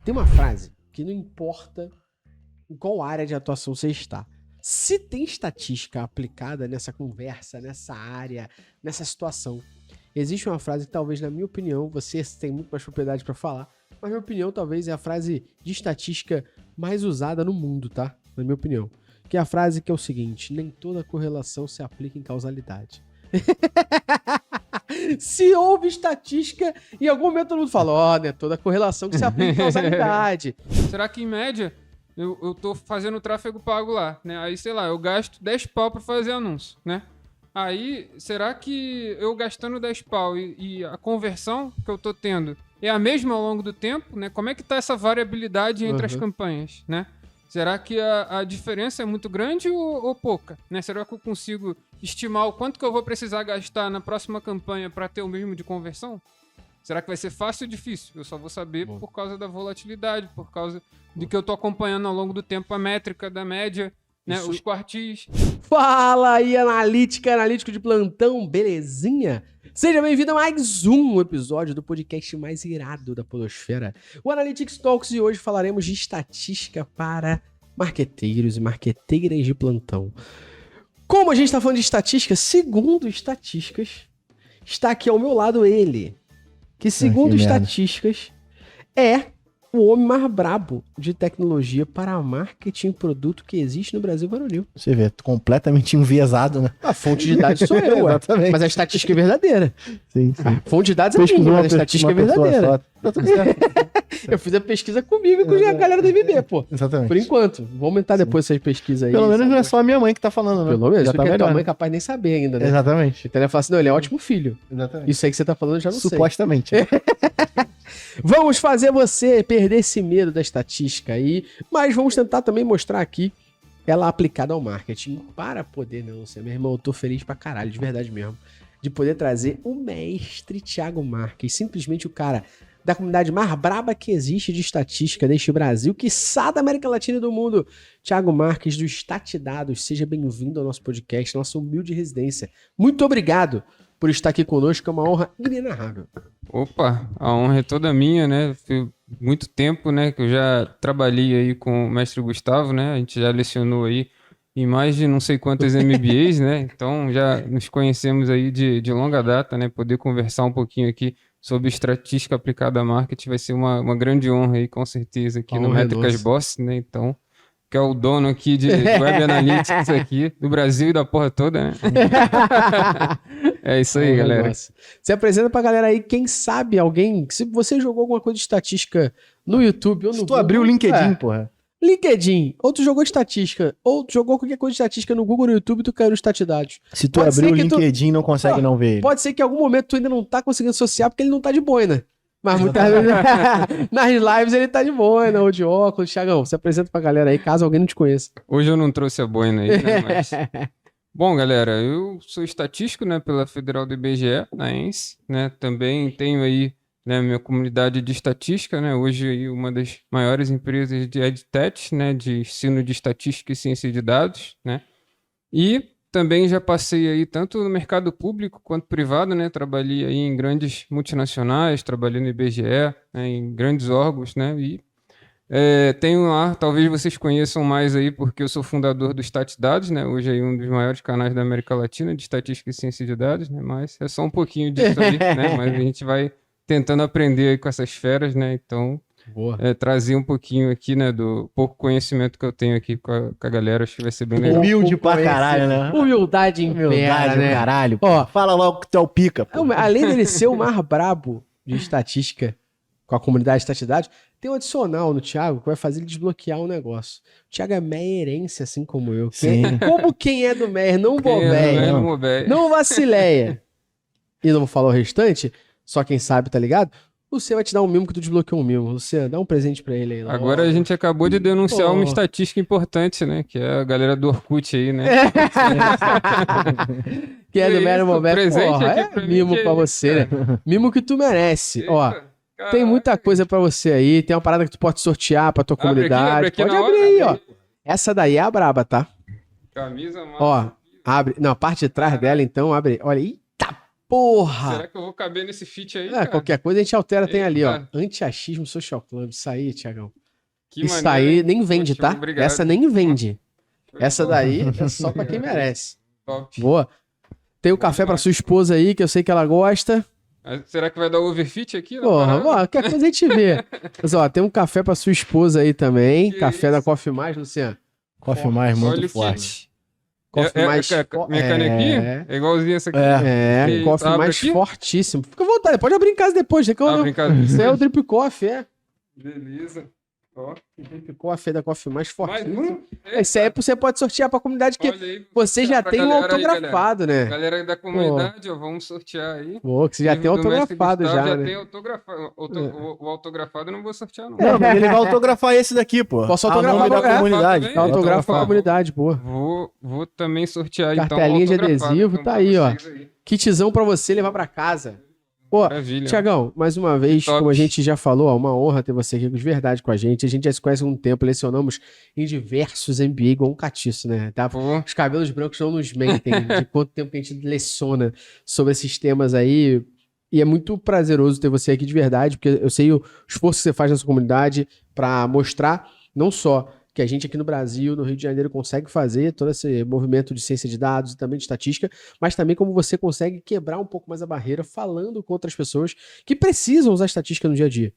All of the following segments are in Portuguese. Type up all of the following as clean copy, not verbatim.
Tem uma frase que não importa em qual área de atuação você está. Se tem estatística aplicada nessa conversa, nessa área, nessa situação, existe uma frase que talvez, na minha opinião, você tem muito mais propriedade para falar, mas na minha opinião talvez é a frase de estatística mais usada no mundo, tá? Na minha opinião. Que é a frase que é o seguinte: nem toda correlação se aplica em causalidade. Se houve estatística, em algum momento todo mundo fala, né, toda correlação que se aplica em causalidade. Será que em média eu tô fazendo tráfego pago lá, né? Aí, sei lá, eu gasto 10 pau pra fazer anúncio, né? Aí, será que eu gastando 10 pau e a conversão que eu tô tendo é a mesma ao longo do tempo, né? Como é que tá essa variabilidade entre as campanhas, né? Será que a diferença é muito grande ou pouca? Né? Será que eu consigo estimar o quanto que eu vou precisar gastar na próxima campanha para ter o mesmo de conversão? Será que vai ser fácil ou difícil? Eu só vou saber por causa da volatilidade, por causa de que eu tô acompanhando ao longo do tempo a métrica da média, né? Os quartis. Fala aí, analítico de plantão, belezinha? Seja bem-vindo a mais um episódio do podcast mais irado da podosfera, o Analytics Talks, e hoje falaremos de estatística para marqueteiros e marqueteiras de plantão. Como a gente está falando de estatística, segundo estatísticas, está aqui ao meu lado ele, que segundo estatísticas é o homem mais brabo de tecnologia para marketing e produto que existe no Brasil varonil. Você vê, completamente enviesado, né? A fonte de dados sou eu, ué. Exatamente. Mas a estatística é verdadeira. Sim, sim. A fonte de dados é minha, mas a estatística é verdadeira. Tá tudo certo. Eu fiz a pesquisa comigo e com a galera da MB, pô. Exatamente. Por enquanto. Vou aumentar depois essa pesquisa aí. Pelo menos sabe? não é só a minha mãe que tá falando, né? Pelo menos, já tá porque a tua melhor. mãe é capaz de nem saber ainda, né? Exatamente. Então ela fala assim, não, ele é ótimo filho. Exatamente. Isso aí que você tá falando eu já não sei. Supostamente. Vamos fazer você perder esse medo da estatística aí, mas vamos tentar também mostrar aqui ela aplicada ao marketing para poder, não sei, meu irmão, eu tô feliz pra caralho, de verdade mesmo, de poder trazer o mestre Thiago Marques, simplesmente o cara da comunidade mais braba que existe de estatística deste Brasil, quiçá da América Latina e do mundo. Thiago Marques do Statidados, seja bem-vindo ao nosso podcast, nossa humilde residência. Muito obrigado por estar aqui conosco, é uma honra inenarrável. Opa, a honra é toda minha, né? Foi muito tempo, né, que eu já trabalhei aí com o mestre Gustavo, né? A gente já lecionou aí em mais de não sei quantas MBAs, né? Então já nos conhecemos aí de longa data, né? Poder conversar um pouquinho aqui sobre estatística aplicada a marketing vai ser uma grande honra aí, com certeza, aqui no Métricas Boss, né? Então, que é o dono aqui de Web Analytics aqui, do Brasil e da porra toda, né? É isso aí, galera. Negócio. Você apresenta pra galera aí, quem sabe alguém, se você jogou alguma coisa de estatística no YouTube ou no Se tu Google, abrir o LinkedIn, porra. LinkedIn, ou tu jogou estatística, ou tu jogou qualquer coisa de estatística no Google ou no YouTube, tu caiu no Statidados. Se tu Pode abrir ser o que tu- LinkedIn, não consegue não ver ele. Pode ser que em algum momento tu ainda não tá conseguindo associar porque ele não tá de boina. Mas muitas vezes nas lives ele tá de boina ou de óculos. Thiagão, se apresenta pra galera aí, caso alguém não te conheça. Hoje eu não trouxe a boina aí, né? Mas... Bom, galera, eu sou estatístico, né, pela Federal do IBGE, na ENSE, né? Também tenho aí, né, minha comunidade de estatística, né? Hoje aí uma das maiores empresas de EdTech, né, de ensino de estatística e ciência de dados, né? E também já passei aí tanto no mercado público quanto privado, né? Trabalhei aí em grandes multinacionais, trabalhei no IBGE, né, em grandes órgãos, né? E tenho lá, talvez vocês conheçam mais aí, porque eu sou fundador do Statidados, né? Hoje aí um dos maiores canais da América Latina de estatística e ciência de dados, né? Mas é só um pouquinho disso aí, né? Mas a gente vai tentando aprender aí com essas feras, né? Então, Boa. trazer um pouquinho aqui, né, do pouco conhecimento que eu tenho aqui com a galera, acho que vai ser bem legal. Humilde pra caralho, né? Humildade em Humildade, né? caralho. Ó, Fala logo que tu é o pica, pô. além dele ser o mais brabo de estatística com a comunidade de Statidados, tem um adicional no Thiago que vai fazer ele desbloquear um negócio. O Thiago é meierense, assim como eu. Sim. Como quem é do Meier, não Quem é, bobeia, não bobeia. não vacileia. E não vou falar o restante, só quem sabe, tá ligado? O Luciano vai te dar um mimo que tu desbloqueou um mimo. Luciano, dá um presente pra ele aí. Logo. Agora a gente acabou de denunciar Oh. uma estatística importante, né? Que é a galera do Orkut aí, né? Que é do Que Mero isso, Momento, presente porra, aqui é pra mim, mimo que pra isso, você, né? Mimo que tu merece. Ó, Eita, tem muita caraca. coisa pra você aí, tem uma parada que tu pode sortear pra tua Abre aqui, comunidade. abre aqui Pode na abrir hora. aí, ó. Essa daí é a braba, tá? Camisa, massa. Ó, abre. Não, a parte de trás dela, então, abre. Olha, eita Porra! Será que eu vou caber nesse feat aí, É, cara? qualquer coisa a gente altera, tem ali, ó. Eita. Anti-achismo Social Club. Isso aí, Tiagão. Que Isso maneiro, aí hein? nem vende, Poxa, tá? obrigado. Essa nem vende. Show de Essa bola. daí é só pra quem merece. Top. Boa. Tem o Bom café pra demais. sua esposa aí, que eu sei que ela gosta. Será que vai dar overfit aqui? na Porra, parada? qualquer coisa a gente vê. Mas ó, tem um café pra sua esposa aí também. Que Café da isso? Coffee Mais, Luciano. Coffee mais Olha muito o forte. kit. Coffee Mais. Minha canequinha? É igualzinha essa aqui. É. É, Que coffee abre mais aqui? fortíssimo. Fica à vontade, pode abrir em casa depois. Tem que eu, Brincadeira. isso aí é o Drip Coffee, é. Beleza. Ó. Drip Coffee da Coffee Mais Mais fortíssimo. um? Esse aí você pode sortear pra comunidade, que Olha aí, você já pra tem um galera aí, autografado, né? Galera da comunidade, ó, vamos sortear aí. Pô, que você já tem Livro do Mestre autografado Gustavo já, né? tem autografado. O autografado eu não vou sortear, não. Não, mas ele vai autografar esse daqui, pô. Posso A autografar nome da pra- comunidade. é, Dá autógrafo pra Autografado. comunidade, boa. Vou também sortear, Cartelinha de então, autografado, adesivo, então, tá pra aí, ó. vocês aí. Kitzão pra você levar pra casa. Pô, Maravilha. Tiagão, mais uma vez, Top. como a gente já falou, ó, uma honra ter você aqui de verdade com a gente. A gente já se conhece há um tempo, lecionamos em diversos MBA, igual um catiço, né? Tá? Pô, Os cabelos brancos não nos mentem de quanto tempo que a gente leciona sobre esses temas aí. E é muito prazeroso ter você aqui de verdade, porque eu sei o esforço que você faz na sua comunidade para mostrar não só que a gente aqui no Brasil, no Rio de Janeiro, consegue fazer todo esse movimento de ciência de dados e também de estatística, mas também como você consegue quebrar um pouco mais a barreira falando com outras pessoas que precisam usar estatística no dia a dia.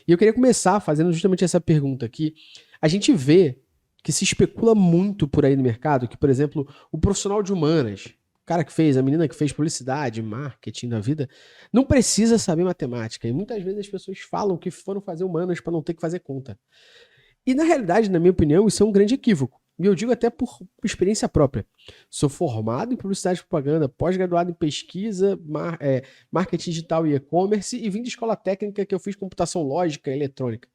E eu queria começar fazendo justamente essa pergunta aqui. A gente vê que se especula muito por aí no mercado que, por exemplo, o profissional de humanas, o cara que fez, a menina que fez publicidade, marketing da vida, não precisa saber matemática. E muitas vezes as pessoas falam que foram fazer humanas para não ter que fazer conta. E na realidade, na minha opinião, isso é um grande equívoco. E eu digo até por experiência própria. Sou formado em publicidade e propaganda, pós-graduado em pesquisa, marketing digital e e-commerce, e vim de escola técnica que eu fiz computação lógica e eletrônica.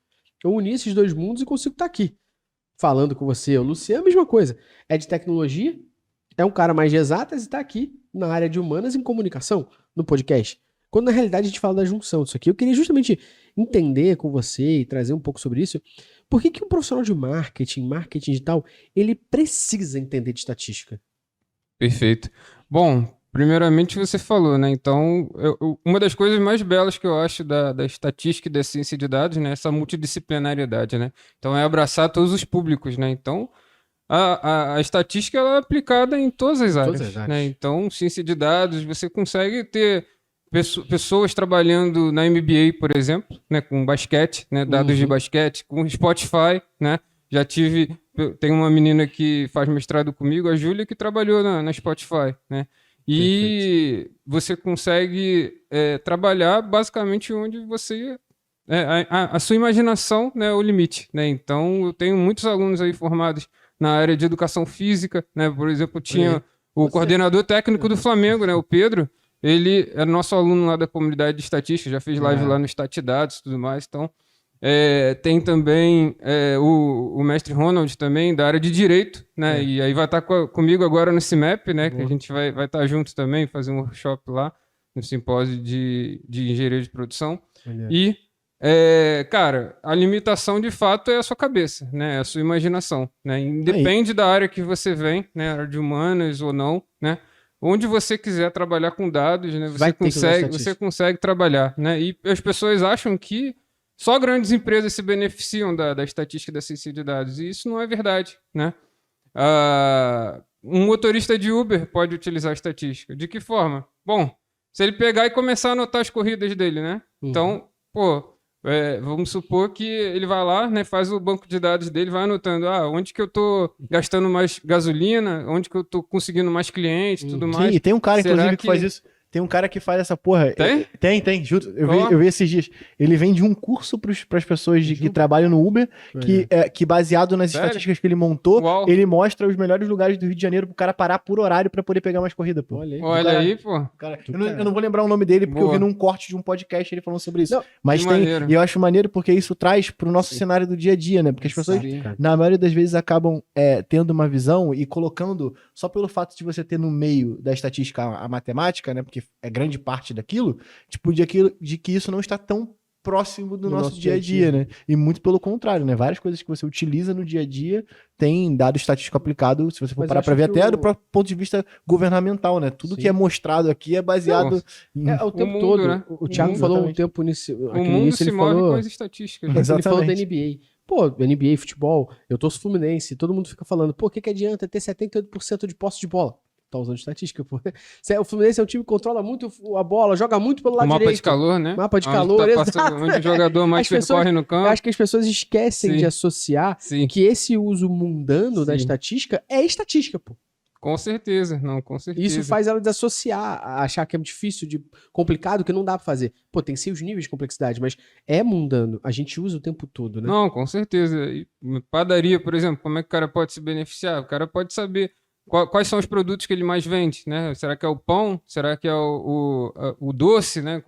Eu uni esses dois mundos e consigo estar aqui falando com você. O Luciano, a mesma coisa. É de tecnologia, é um cara mais de exatas e está aqui na área de humanas em comunicação, no podcast. Quando na realidade a gente fala da junção disso aqui. Eu queria justamente entender com você e trazer um pouco sobre isso. Por que um profissional de marketing digital, ele precisa entender de estatística? perfeito. Bom, primeiramente você falou, né? Então, uma das coisas mais belas que eu acho da estatística e da ciência de dados, né? Essa multidisciplinariedade, né? Então, é abraçar todos os públicos, né? Então, a estatística ela é aplicada em todas as áreas, todas as áreas. né? Então, ciência de dados, você consegue ter pessoas trabalhando na MBA, por exemplo, né? Com basquete, né? Dados de basquete, com Spotify, né? Tem uma menina que faz mestrado comigo, a Júlia, que trabalhou na Spotify, né? E você consegue trabalhar basicamente onde você... a sua imaginação, né, é o limite, né? Então, eu tenho muitos alunos aí formados na área de educação física, né? Por exemplo, tinha o coordenador técnico do Flamengo, né? O Pedro, ele é nosso aluno lá da comunidade de estatística, já fez live lá no Statidados e tudo mais, então... tem também o mestre Ronald também, da área de Direito, né? E aí vai estar comigo agora no CIMEP, né? Que a gente vai estar junto também, fazer um workshop lá, no simpósio de engenharia de produção. E, cara, a limitação de fato é a sua cabeça, né? É a sua imaginação, né? Independe da área que você vem, né? Área de humanas ou não, né? Onde você quiser trabalhar com dados, né? Você consegue trabalhar, né? E as pessoas acham que só grandes empresas se beneficiam da estatística da ciência de dados. E isso não é verdade, né? Um motorista de Uber pode utilizar a estatística. De que forma? Bom, se ele pegar e começar a anotar as corridas dele, né? Então, vamos supor que ele vai lá, né, faz o banco de dados dele, vai anotando, onde que eu tô gastando mais gasolina, onde que eu tô conseguindo mais clientes, tudo mais. Sim, e tem um cara, Será inclusive, que faz isso. Tem um cara que faz essa porra. Tem? Tem, juro. Eu vi esses dias. Ele vende um curso pras pessoas que trabalham no Uber, que baseado nas estatísticas que ele montou, ele mostra os melhores lugares do Rio de Janeiro pro cara parar por horário pra poder pegar mais corrida, pô. Olha aí, pô. Cara, eu não vou lembrar o nome dele, porque eu vi num corte de um podcast ele falando sobre isso. Não, mas tem, maneiro. e eu acho maneiro porque isso traz pro nosso cenário do dia a dia, né? Porque as pessoas, na maioria das vezes, acabam tendo uma visão e colocando, só pelo fato de você ter no meio da estatística a matemática, né? Porque é grande parte daquilo, tipo, de que isso não está tão próximo do nosso dia a dia, né? E muito pelo contrário, né? Várias coisas que você utiliza no dia a dia tem dado estatístico aplicado, se você for parar para ver, até do próprio ponto de vista governamental, né? Tudo que é mostrado aqui é baseado o tempo mundo, todo. Né? O Thiago falou um tempo nisso. O mundo se move com as estatísticas. Né? Ele falou da NBA. Pô, NBA, futebol, eu torço Fluminense, todo mundo fica falando, pô, o que adianta ter 78% de posse de bola? Tá usando estatística, pô. O Fluminense é um time que controla muito a bola, joga muito pelo lado direito. Mapa de calor, né? Mapa de calor, exato. Onde o jogador mais percorre no campo. Eu acho que as pessoas esquecem de associar que esse uso mundano da estatística é estatística, pô. Com certeza, não, com certeza. Isso faz ela desassociar, achar que é difícil, complicado, que não dá pra fazer. Pô, tem seus níveis de complexidade, mas é mundano. A gente usa o tempo todo, né? Não, com certeza. Padaria, por exemplo, como é que o cara pode se beneficiar? O cara pode saber quais são os produtos que ele mais vende, né? Será que é o pão? Será que é o doce, né?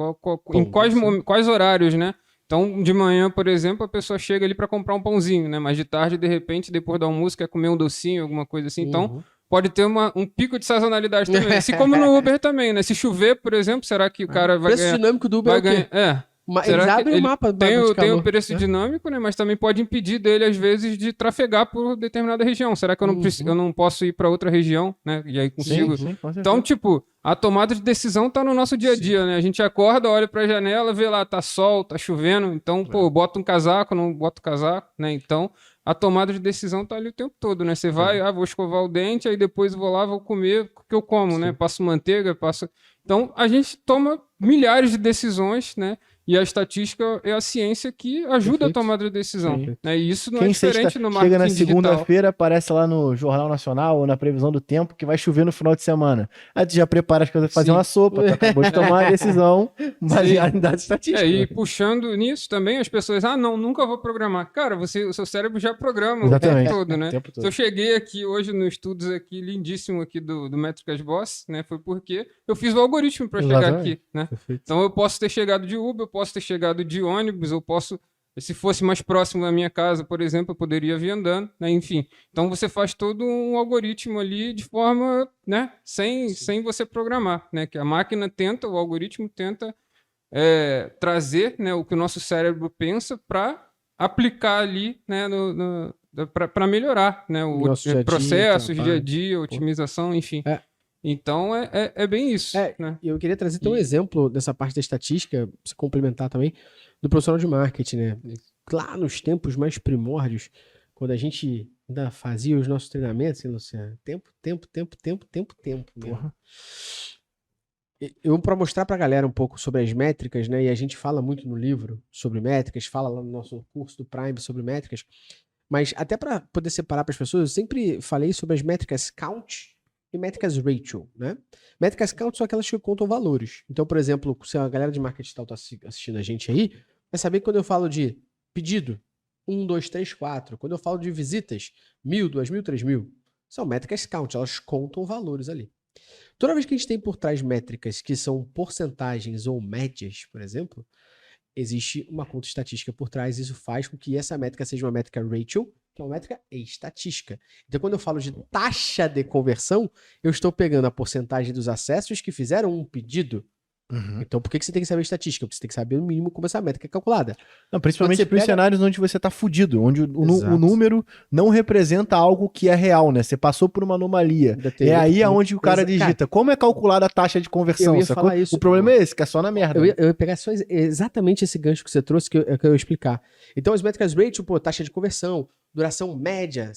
Em quais horários, né? Então, de manhã, por exemplo, a pessoa chega ali para comprar um pãozinho, né? Mas de tarde, de repente, depois do almoço, quer comer um docinho, alguma coisa assim. Então, pode ter um pico de sazonalidade também. Assim como no Uber também, né? Se chover, por exemplo, será que o cara vai ganhar... O preço dinâmico do Uber vai ganhar, eles abrem o mapa tem o preço dinâmico, né? Mas também pode impedir dele, às vezes, de trafegar por determinada região. Será que eu não posso ir para outra região, né? E aí consigo... Sim, então, tipo, a tomada de decisão tá no nosso dia a dia, né? A gente acorda, olha pra janela, vê lá, tá sol, tá chovendo. Então, pô, bota um casaco, não bota o casaco, né? Então, a tomada de decisão tá ali o tempo todo, né? Você vai, vou escovar o dente, aí depois vou lá, vou comer o que eu como, né? Passo manteiga, passo... Então, a gente toma milhares de decisões, né? E a estatística é a ciência que ajuda a tomada de decisão. Né? E isso não é diferente no marketing chega na digital. segunda-feira, aparece lá no Jornal Nacional ou na previsão do tempo que vai chover no final de semana. Aí tu já prepara as coisas, fazer uma sopa, tu acabou de tomar a decisão baseada em dados estatísticos. E puxando nisso também, as pessoas, não, nunca vou programar. Cara, o seu cérebro já programa o tempo todo, né? Tempo todo. Se eu cheguei aqui hoje no estudos aqui, lindíssimo aqui do Métricas Boss, né? Foi porque eu fiz o algoritmo para chegar aqui, né? Perfeito. Então eu posso ter chegado de Uber, eu posso ter chegado de ônibus, eu posso, se fosse mais próximo da minha casa, por exemplo, eu poderia vir andando, né? Enfim. Então você faz todo um algoritmo ali de forma, né? Sem você programar, né? Que a máquina tenta, o algoritmo tenta trazer, né, o que o nosso cérebro pensa para aplicar ali, né, para melhorar, né, o processo, dia a dia, otimização, enfim. Então, é bem isso. Né? E eu queria trazer um exemplo dessa parte da estatística, pra você complementar também, do profissional de marketing, né? Lá nos tempos mais primórdios, quando a gente ainda fazia os nossos treinamentos, hein, Luciano? Tempo. Porra. Eu, para mostrar pra galera um pouco sobre as métricas, né? E a gente fala muito no livro sobre métricas, fala lá no nosso curso do Prime sobre métricas, mas até para poder separar para as pessoas, eu sempre falei sobre as métricas Count e métricas Ratio, né? Métricas Count são aquelas que contam valores. Então, por exemplo, se a galera de marketing digital tá assistindo a gente aí, vai saber que quando eu falo de pedido, 1, 2, 3, 4. Quando eu falo de visitas, 1.000, 2.000, 3.000. São métricas Count, elas contam valores ali. Toda vez que a gente tem por trás métricas que são porcentagens ou médias, por exemplo, existe uma conta estatística por trás. Isso faz com que essa métrica seja uma métrica ratio, que é uma métrica estatística. Então, quando eu falo de taxa de conversão, eu estou pegando a porcentagem dos acessos que fizeram um pedido. Então, por que você tem que saber estatística? Porque você tem que saber no mínimo como essa métrica é calculada. Não, principalmente para os cenários onde você está fudido, onde o número não representa algo que é real, né? Você passou por uma anomalia. É aí aonde o cara digita. Como é calculada a taxa de conversão? Eu ia falar isso, o problema é esse, que é só na merda. Eu ia pegar exatamente esse gancho que você trouxe, que eu ia explicar. Então, as métricas ratio, taxa de conversão, duração média,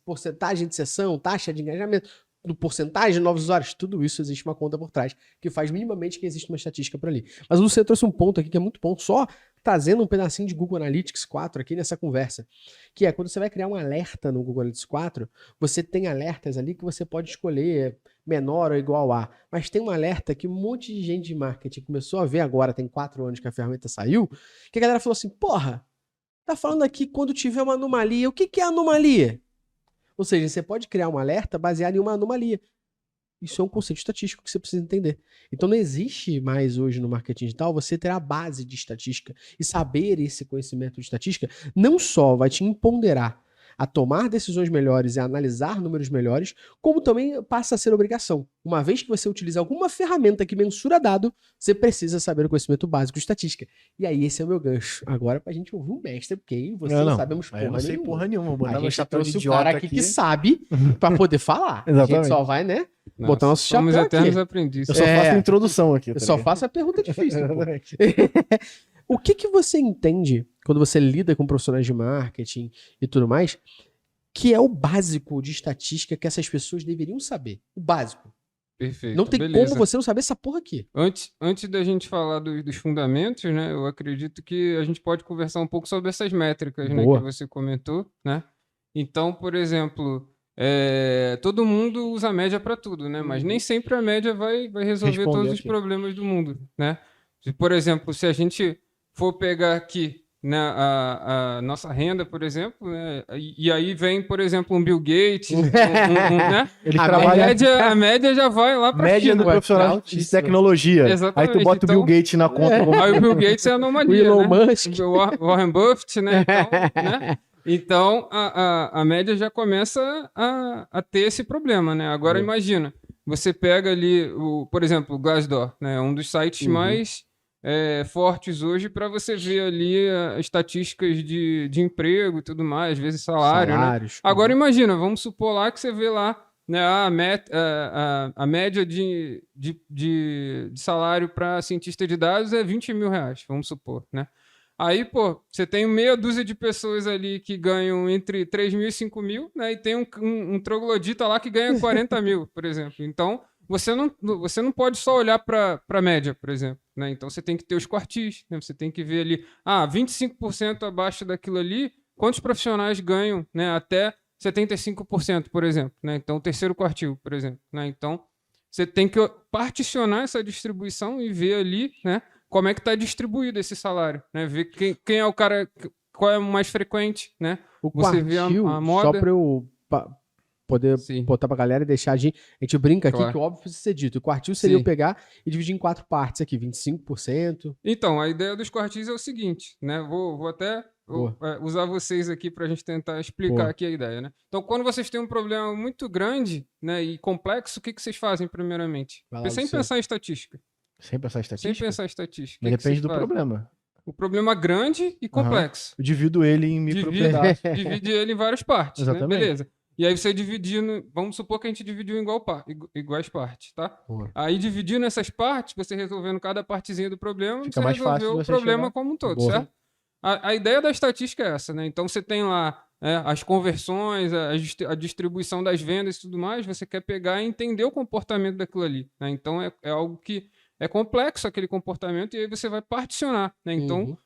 porcentagem de sessão, taxa de engajamento, porcentagem de novos usuários, tudo isso existe uma conta por trás, que faz minimamente que existe uma estatística por ali. Mas o Luciano trouxe um ponto aqui que é muito bom, só trazendo um pedacinho de Google Analytics 4 aqui nessa conversa, que é quando você vai criar um alerta no Google Analytics 4, você tem alertas ali que você pode escolher menor ou igual a, mas tem um alerta que um monte de gente de marketing começou a ver agora, tem 4 anos que a ferramenta saiu, que a galera falou assim, porra, tá falando aqui quando tiver uma anomalia, o que é anomalia? Ou seja, você pode criar um alerta baseado em uma anomalia. Isso é um conceito estatístico que você precisa entender. Então não existe mais hoje no marketing digital você ter a base de estatística. E saber esse conhecimento de estatística não só vai te empoderar a tomar decisões melhores e a analisar números melhores, como também passa a ser obrigação. Uma vez que você utiliza alguma ferramenta que mensura dado, você precisa saber o conhecimento básico de estatística. E aí esse é o meu gancho. Agora pra gente ouvir o mestre, porque você não sabemos porra nenhuma. Eu não sei porra nenhuma. Vou botar a gente trouxe o idiota cara aqui que sabe pra poder falar. Exatamente. A gente só vai, né, botar nosso chapéu somos eternos aqui. aprendizes. Eu só faço a introdução aqui. Eu só faço a pergunta difícil. Pô. Exatamente. O que você entende quando você lida com profissionais de marketing e tudo mais, que é o básico de estatística que essas pessoas deveriam saber? O básico. Perfeito. Não tem beleza. como você não saber essa porra aqui. Antes da gente falar dos fundamentos, né? Eu acredito que a gente pode conversar um pouco sobre essas métricas, né, que você comentou, né? Então, por exemplo, todo mundo usa a média para tudo, né? Mas nem sempre a média vai resolver todos os problemas do mundo, né? Por exemplo, se a gente for pegar aqui, né, a nossa renda, por exemplo, né, e aí vem, por exemplo, um Bill Gates, né? A média já vai lá para média do profissional de tecnologia. Exatamente. Aí tu bota o Bill Gates na conta. Aí o Bill Gates é a anomalia, o Elon Musk. O Warren Buffett, né? Então a média já começa a ter esse problema, né? Agora imagina, você pega ali, por exemplo, o Glassdoor, né? Um dos sites mais fortes hoje para você ver ali estatísticas de emprego e tudo mais, às vezes salários. Né? Agora imagina, vamos supor lá que você vê lá, né, a média de salário para cientista de dados é 20 mil reais, vamos supor, né? Aí, pô, você tem meia dúzia de pessoas ali que ganham entre 3 mil e 5 mil, né? E tem um troglodita lá que ganha 40 mil, por exemplo. Então, você não pode só olhar para a média, por exemplo. Né? Então, você tem que ter os quartis, né? Você tem que ver ali, 25% abaixo daquilo ali, quantos profissionais ganham, né? Até 75%, por exemplo. Né? Então, o terceiro quartil, por exemplo. Né? Então, você tem que particionar essa distribuição e ver ali, né, como é que está distribuído esse salário. Né? Ver quem é o cara, qual é o mais frequente. Né? O você quartil, vê a moda. só para eu poder botar pra galera e deixar a gente brinca aqui que o óbvio precisa ser dito. O quartil seria eu pegar e dividir em 4 partes aqui, 25%. Então, a ideia dos quartis é o seguinte, né? Vou até usar vocês aqui pra gente tentar explicar aqui a ideia, né? Então, quando vocês têm um problema muito grande, né, e complexo, o que vocês fazem primeiramente? Sem pensar em estatística. Sem pensar em estatística? Sem pensar em estatística. Mas depende do problema. O problema grande e complexo. Eu divido ele em micro pedaços. Divide ele em várias partes, exatamente. Né? Beleza. E aí você dividindo, vamos supor que a gente dividiu em iguais partes, tá? Aí dividindo essas partes, você resolvendo cada partezinha do problema, fica você mais resolveu fácil o problema como um todo, certo? A ideia da estatística é essa, né? Então você tem lá as conversões, a distribuição das vendas e tudo mais, você quer pegar e entender o comportamento daquilo ali, né? Então é algo que é complexo aquele comportamento e aí você vai particionar, né? Então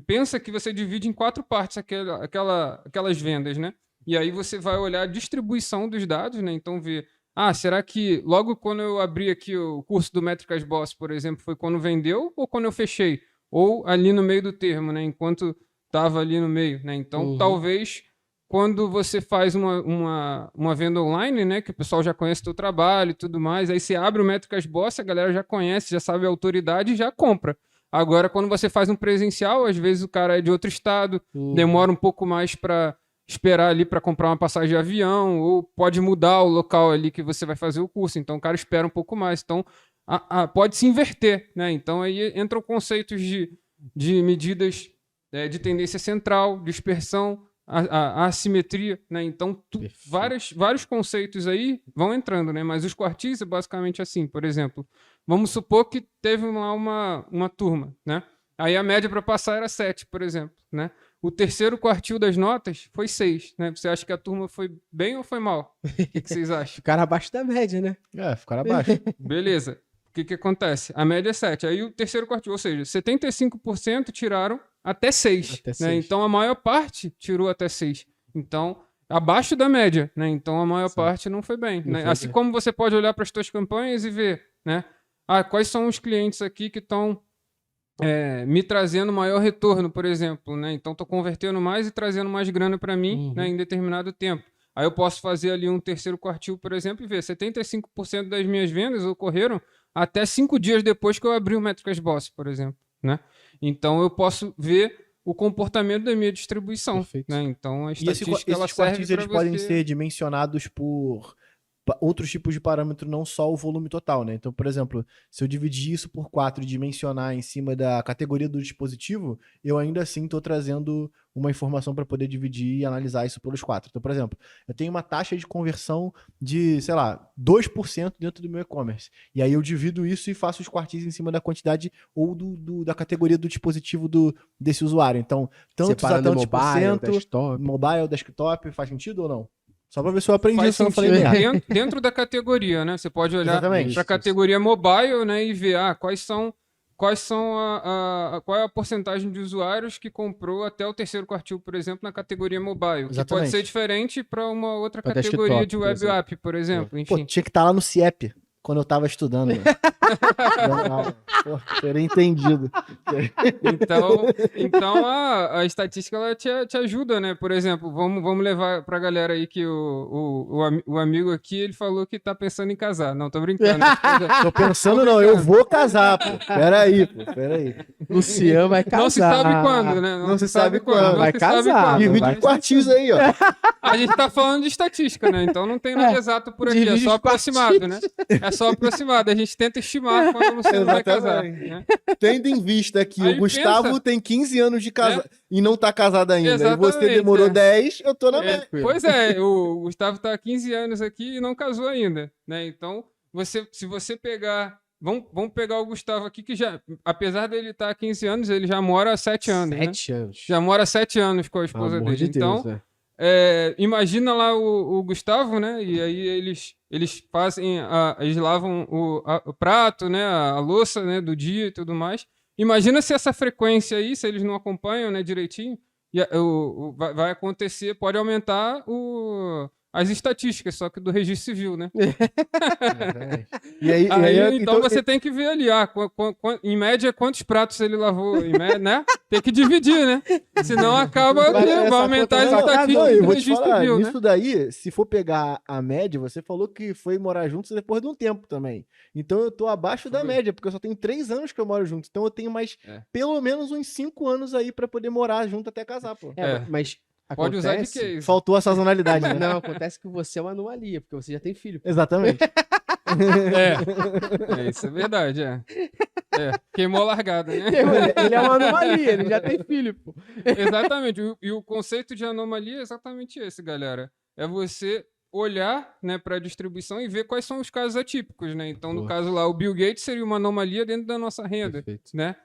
pensa que você divide em 4 partes aquelas vendas, né? E aí você vai olhar a distribuição dos dados, né? Então ver, será que logo quando eu abri aqui o curso do Métricas Boss, por exemplo, foi quando vendeu ou quando eu fechei? Ou ali no meio do termo, né? Enquanto estava ali no meio, né? Então, talvez quando você faz uma venda online, né? Que o pessoal já conhece o teu trabalho e tudo mais, aí você abre o Métricas Boss, a galera já conhece, já sabe a autoridade e já compra. Agora, quando você faz um presencial, às vezes o cara é de outro estado, demora um pouco mais para esperar ali para comprar uma passagem de avião, ou pode mudar o local ali que você vai fazer o curso, então o cara espera um pouco mais. Então, pode se inverter, né? Então, aí entram conceitos de medidas de tendência central, dispersão, a assimetria, né? Então, vários conceitos aí vão entrando, né? Mas os quartis é basicamente assim, por exemplo, vamos supor que teve lá uma turma, né? Aí a média para passar era 7, por exemplo, né? O terceiro quartil das notas foi 6, né? Você acha que a turma foi bem ou foi mal? O que vocês acham? Ficaram abaixo da média, né? Ficaram abaixo. Beleza. O que acontece? A média é 7. Aí o terceiro quartil, ou seja, 75% tiraram até 6. Né? Então a maior parte tirou até 6. Então, abaixo da média, né? Então a maior parte não foi bem. Né? Assim como você pode olhar para as suas campanhas e ver, né? Quais são os clientes aqui que estão me trazendo maior retorno, por exemplo, né? Então estou convertendo mais e trazendo mais grana para mim, né, em determinado tempo. Aí eu posso fazer ali um terceiro quartil, por exemplo, e ver 75% das minhas vendas ocorreram até 5 dias depois que eu abri o Métricas Boss, por exemplo, né? Então eu posso ver o comportamento da minha distribuição. Né? Então, a estatística ela esses serve quartis eles pra podem você... ser dimensionados por outros tipos de parâmetro, não só o volume total, né? Então, por exemplo, se eu dividir isso por 4 e dimensionar em cima da categoria do dispositivo, eu ainda assim estou trazendo uma informação para poder dividir e analisar isso pelos 4. Então, por exemplo, eu tenho uma taxa de conversão de, sei lá, 2% dentro do meu e-commerce. E aí eu divido isso e faço os quartis em cima da quantidade ou da categoria do dispositivo desse usuário. Então, tantos a tantos por cento, mobile, desktop, faz sentido ou não? Só pra ver se eu aprendi isso, eu não falei dentro da categoria, né? Você pode olhar para a categoria mobile, né, e ver qual é a porcentagem de usuários que comprou até o terceiro quartil, por exemplo, na categoria mobile. Exatamente. Que pode ser diferente para uma outra categoria de web app, por exemplo. Enfim. Pô, tinha que estar lá no CIEP. Quando eu tava estudando. Pô, teria entendido. Então a estatística ela te ajuda, né? Por exemplo, vamos levar pra galera aí que o amigo aqui, ele falou que tá pensando em casar. Não, tô brincando. Tô pensando não, eu vou casar, pô. Peraí. Luciano vai casar. Não se sabe quando, né? Não se sabe quando. Vai casar. Divide de quartinhos aí, ó. A gente tá falando de estatística, né? Então não tem nada exato por aqui, é só aproximado, né? É só aproximado. A gente tenta estimar quando o Luciano vai casar. Né? Tendo em vista que aí o Gustavo tem 15 anos de casado e não tá casado ainda. Exatamente, e você demorou 10, eu tô na média. Pois é, o Gustavo tá há 15 anos aqui e não casou ainda, né? Então, se você pegar... Vamos pegar o Gustavo aqui, que já, apesar dele estar há 15 anos, ele já mora há 7 anos. 7 anos. Já mora há 7 anos com a esposa dele. De Deus, então, imagina lá o Gustavo, né? E aí eles fazem, eles lavam o prato, né? A louça, né? Do dia e tudo mais. Imagina se essa frequência aí, se eles não acompanham, né? Direitinho, vai acontecer, pode aumentar as estatísticas, só que do registro civil, né? Então você tem que ver ali, em média, quantos pratos ele lavou, né? Tem que dividir, né? Senão acaba vai aumentar as estatísticas do registro civil, né? Isso daí, se for pegar a média, você falou que foi morar juntos depois de um tempo também. Então eu tô abaixo da média, porque eu só tenho 3 anos que eu moro junto. Então eu tenho mais pelo menos uns 5 anos aí pra poder morar junto até casar, pô. Mas... Pode usar de quê? Faltou a sazonalidade, né? Não, acontece que você é uma anomalia, porque você já tem filho. Exatamente. Isso é verdade, queimou a largada, né? Ele é uma anomalia, ele já tem filho, pô. Exatamente, e o conceito de anomalia é exatamente esse, galera. É você olhar, né, para a distribuição e ver quais são os casos atípicos, né? Então, no caso lá, o Bill Gates seria uma anomalia dentro da nossa renda, né?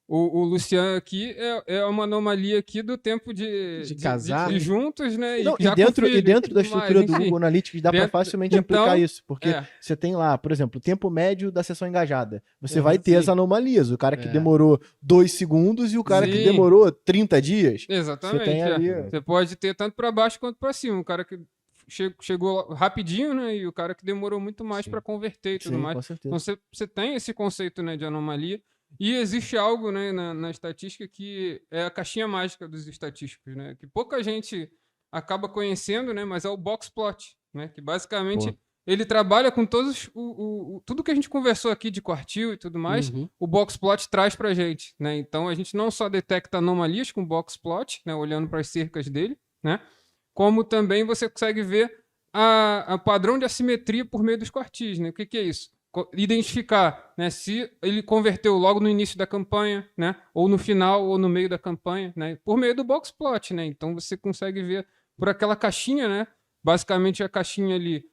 O Luciano aqui é uma anomalia aqui do tempo de casar, de juntos, né? E dentro da estrutura do Google Analytics dá para facilmente aplicar isso, porque você tem lá, por exemplo, o tempo médio da sessão engajada. Você vai ter as anomalias, o cara que demorou 2 segundos e o cara que demorou 30 dias. Exatamente. Você tem ali... Você pode ter tanto para baixo quanto para cima. O cara que chegou rapidinho, né? E o cara que demorou muito mais para converter e tudo mais. Com certeza. Então você tem esse conceito, né, de anomalia. E existe algo, né, na estatística que é a caixinha mágica dos estatísticos, né? Que pouca gente acaba conhecendo, né? Mas é o box plot, né? Que basicamente ele trabalha com todos tudo que a gente conversou aqui de quartil e tudo mais, o box plot traz pra gente, né? Então a gente não só detecta anomalias com o box plot, né? Olhando para as cercas dele, né? Como também você consegue ver a padrão de assimetria por meio dos quartis, né? O que é isso? Identificar, né, se ele converteu logo no início da campanha, né, ou no final ou no meio da campanha, né, por meio do box plot, né? Então você consegue ver por aquela caixinha, né? Basicamente a caixinha ali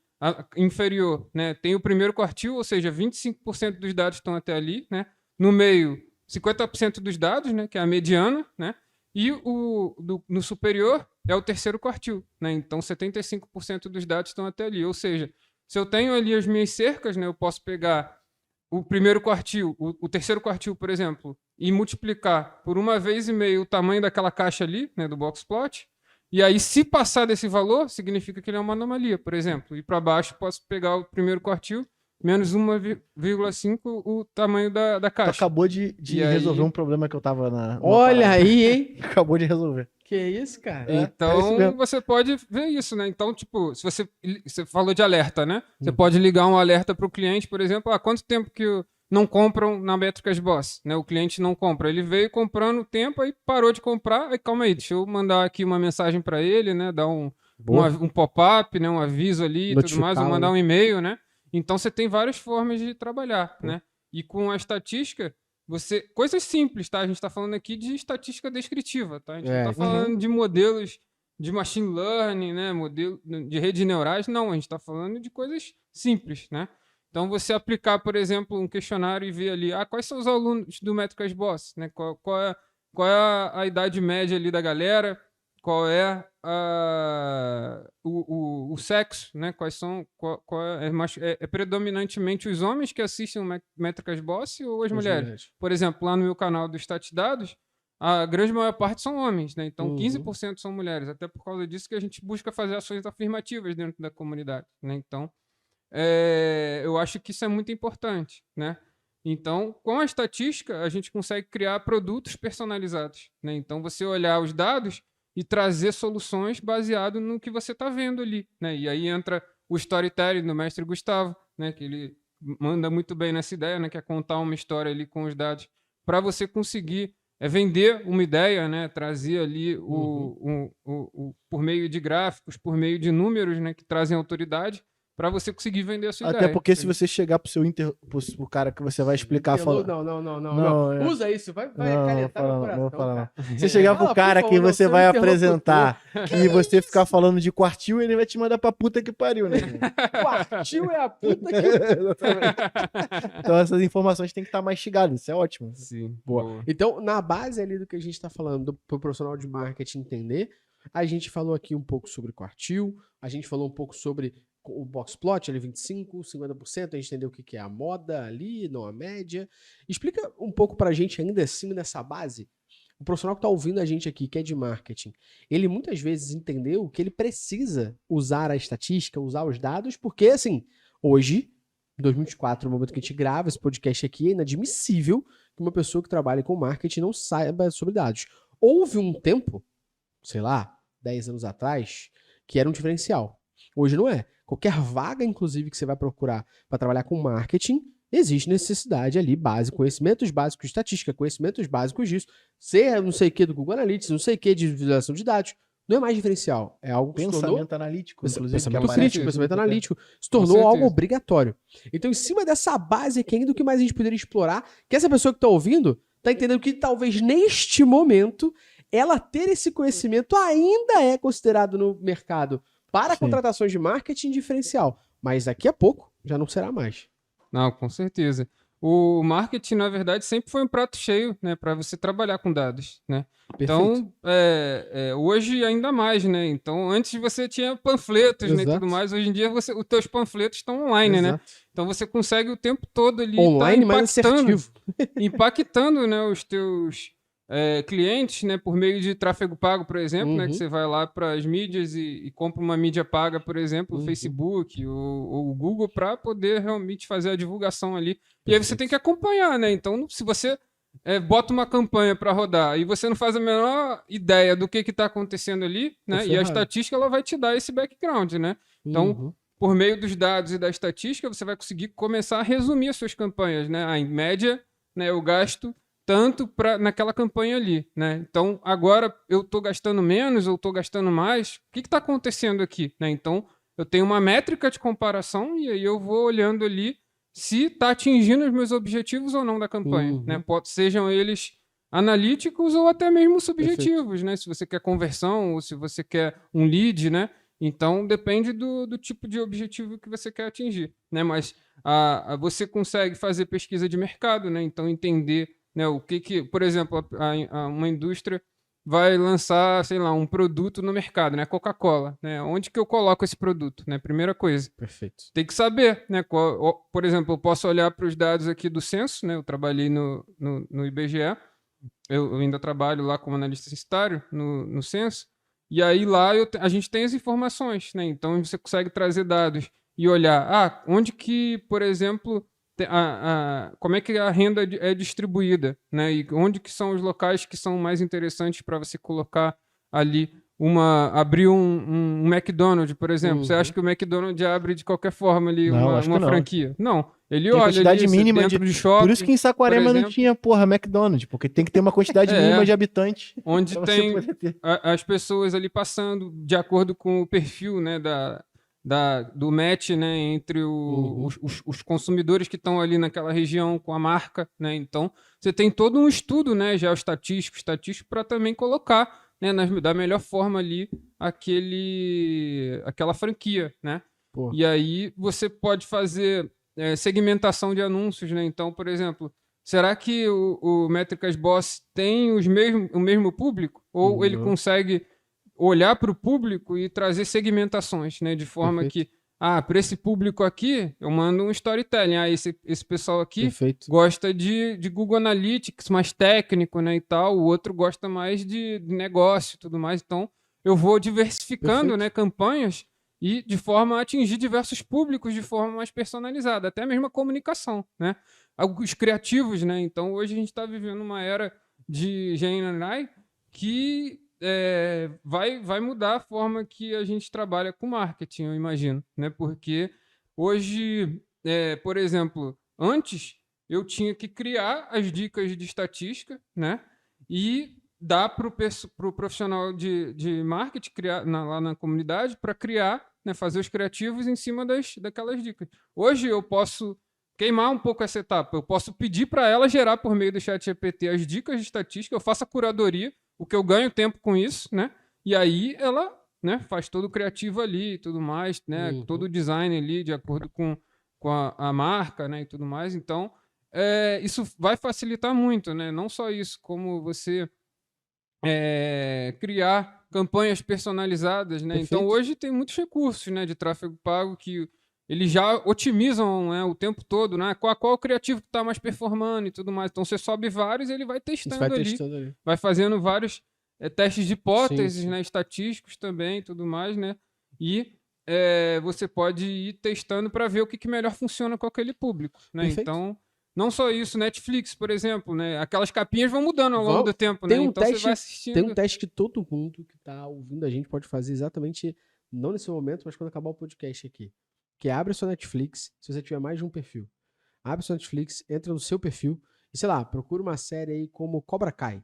inferior, né, tem o primeiro quartil, ou seja, 25% dos dados estão até ali, né? No meio, 50% dos dados, né, que é a mediana, né? E no superior é o terceiro quartil, né? Então 75% dos dados estão até ali, ou seja, se eu tenho ali as minhas cercas, né, eu posso pegar o primeiro quartil, o terceiro quartil, por exemplo, e multiplicar por 1,5 vezes o tamanho daquela caixa ali, né, do box plot. E aí, se passar desse valor, significa que ele é uma anomalia, por exemplo. E para baixo, posso pegar o primeiro quartil, menos 1,5 o tamanho da caixa. Tu acabou de resolver um problema que eu tava na... Olha aí, hein? Acabou de resolver. Que isso, cara? Então, você pode ver isso, né? Então, tipo, se você falou de alerta, né? Você pode ligar um alerta para o cliente, por exemplo, há quanto tempo que não compram na Métricas Boss, né? O cliente não compra. Ele veio comprando o tempo, aí parou de comprar. Aí, calma aí, deixa eu mandar aqui uma mensagem para ele, né? Dar um pop-up, né? Um aviso ali e tudo mais, ou mandar um e-mail, né? Então, você tem várias formas de trabalhar, né? E com a estatística, coisas simples, tá? A gente está falando aqui de estatística descritiva, tá? A gente não está falando de modelos de machine learning, né? Modelo de redes neurais, não. A gente está falando de coisas simples, né? Então, você aplicar, por exemplo, um questionário e ver ali, quais são os alunos do Métricas Boss, né? Qual é a idade média ali da galera? Qual é o sexo, né? É predominantemente os homens que assistem o Métricas Boss ou as mulheres? Por exemplo, lá no meu canal do StatDados, a grande maior parte são homens, né? Então 15% são mulheres, até por causa disso que a gente busca fazer ações afirmativas dentro da comunidade, né? Então, eu acho que isso é muito importante, né? Então, com a estatística, a gente consegue criar produtos personalizados, né? Então, você olhar os dados e trazer soluções baseado no que você está vendo ali, né? E aí entra o storytelling do mestre Gustavo, né? Que ele manda muito bem nessa ideia, né? Que é contar uma história ali com os dados para você conseguir vender uma ideia, né? Trazer ali por meio de gráficos, por meio de números, né? Que trazem autoridade para você conseguir vender a sua ideia. Até porque se você chegar pro cara que você vai explicar... Não. Usa isso, vai calentar meu coração. Não vou falar, não. Você chegar pro cara que você vai apresentar e você ficar falando de quartil, ele vai te mandar pra puta que pariu, né? Quartil é a puta que... Então essas informações têm que estar mastigadas, isso é ótimo. Sim, boa. Então, na base ali do que a gente tá falando, pro profissional de marketing entender, a gente falou aqui um pouco sobre quartil, a gente falou um pouco sobre o box plot, ali 25%, 50%, a gente entendeu o que é a moda ali, não a média. Explica um pouco pra gente ainda assim nessa base. O profissional que tá ouvindo a gente aqui, que é de marketing, ele muitas vezes entendeu que ele precisa usar a estatística, usar os dados, porque assim, hoje, em 2024, no momento que a gente grava esse podcast aqui, é inadmissível que uma pessoa que trabalha com marketing não saiba sobre dados. Houve um tempo, sei lá, 10 anos atrás, que era um diferencial. Hoje não é. Qualquer vaga, inclusive, que você vai procurar para trabalhar com marketing, existe necessidade ali, conhecimentos básicos de estatística, conhecimentos básicos disso, ser não sei o que do Google Analytics, não sei o que de visualização de dados, não é mais diferencial. É algo que pensamento analítico, inclusive. Pensamento crítico, pensamento analítico. Se tornou algo obrigatório. Então, em cima dessa base aqui ainda, o que mais a gente poderia explorar, que essa pessoa que está ouvindo, está entendendo que talvez neste momento, ela ter esse conhecimento ainda é considerado no mercado para contratações de marketing diferencial. Mas daqui a pouco já não será mais. Não, com certeza. O marketing, na verdade, sempre foi um prato cheio, né, para você trabalhar com dados, né? Então, hoje ainda mais, né? Então, antes você tinha panfletos, né, e tudo mais. Hoje em dia, os teus panfletos estão online, né? Então, você consegue o tempo todo ali online, mais assertivo. Impactando, né, os teus clientes, né, por meio de tráfego pago, por exemplo, né, que você vai lá para as mídias e compra uma mídia paga, por exemplo, o Facebook ou o Google, para poder realmente fazer a divulgação ali. E aí você tem que acompanhar, né? Então, se você bota uma campanha para rodar e você não faz a menor ideia do que está acontecendo ali, né? E a estatística ela vai te dar esse background, né? Então, por meio dos dados e da estatística, você vai conseguir começar a resumir as suas campanhas, né? Em média, né, eu gasto tanto naquela campanha ali, né? Então, agora eu estou gastando menos ou estou gastando mais. O que está acontecendo aqui, né? Então, eu tenho uma métrica de comparação e aí eu vou olhando ali se está atingindo os meus objetivos ou não da campanha, né? Sejam eles analíticos ou até mesmo subjetivos, né? Se você quer conversão ou se você quer um lead, né? Então, depende do tipo de objetivo que você quer atingir, né? Mas você consegue fazer pesquisa de mercado, né? Então, entender, né, o que por exemplo, uma indústria vai lançar, sei lá, um produto no mercado, né? Coca-Cola, né? Onde que eu coloco esse produto, né? Primeira coisa. Perfeito. Tem que saber, né? Por exemplo, eu posso olhar para os dados aqui do censo, né? Eu trabalhei no IBGE, eu ainda trabalho lá como analista censitário no censo, e aí lá a gente tem as informações, né? Então você consegue trazer dados e olhar, onde que, por exemplo, como é que a renda é distribuída, né? E onde que são os locais que são mais interessantes para você colocar ali abrir um McDonald's, por exemplo. Você acha que o McDonald's abre de qualquer forma ali uma franquia? Não. Ele tem olha quantidade ali, mínima dentro de shopping. Por isso que em Saquarema não tinha, McDonald's, porque tem que ter uma quantidade mínima de habitantes. Onde tem as pessoas ali passando de acordo com o perfil, né, do match, né, entre os consumidores que estão ali naquela região com a marca, né? Então, você tem todo um estudo, né, geoestatístico, estatístico, para também colocar, né, da melhor forma ali aquela franquia, né? Pô. E aí você pode fazer segmentação de anúncios, né? Então, por exemplo, será que o Métricas Boss tem o mesmo público? Ou ele consegue olhar para o público e trazer segmentações, né? De forma que, para esse público aqui, eu mando um storytelling. Esse pessoal aqui gosta de Google Analytics, mais técnico, né? E tal. O outro gosta mais de negócio e tudo mais. Então, eu vou diversificando, né, campanhas e de forma a atingir diversos públicos de forma mais personalizada. Até mesmo a comunicação, né? Os criativos, né? Então, hoje a gente está vivendo uma era de GenAI que vai mudar a forma que a gente trabalha com marketing, eu imagino, né? Porque hoje, por exemplo, antes eu tinha que criar as dicas de estatística, né? E dar para o profissional de marketing lá na comunidade para criar, né? Fazer os criativos em cima daquelas dicas. Hoje eu posso queimar um pouco essa etapa. Eu posso pedir para ela gerar por meio do ChatGPT as dicas de estatística, eu faço a curadoria, o que eu ganho tempo com isso, né? E aí ela, né, faz todo o criativo ali e tudo mais, né? Todo o design ali de acordo com a marca, né, e tudo mais. Então, isso vai facilitar muito, né? Não só isso, como você criar campanhas personalizadas, né? Então, hoje tem muitos recursos, né, de tráfego pago que eles já otimizam, né, o tempo todo, né? Qual o criativo que está mais performando e tudo mais. Então, você sobe vários e ele vai testando ali. Vai fazendo vários testes de hipóteses, né, estatísticos também e tudo mais, né? E você pode ir testando para ver o que melhor funciona com aquele público, né? Então, não só isso, Netflix, por exemplo, né? Aquelas capinhas vão mudando ao longo do tempo, né? Então, você vai assistindo. Tem um teste que todo mundo que está ouvindo a gente pode fazer exatamente, não nesse momento, mas quando acabar o podcast aqui. Que abre a sua Netflix, se você tiver mais de um perfil. Abre a sua Netflix, entra no seu perfil e, sei lá, procura uma série aí como Cobra Kai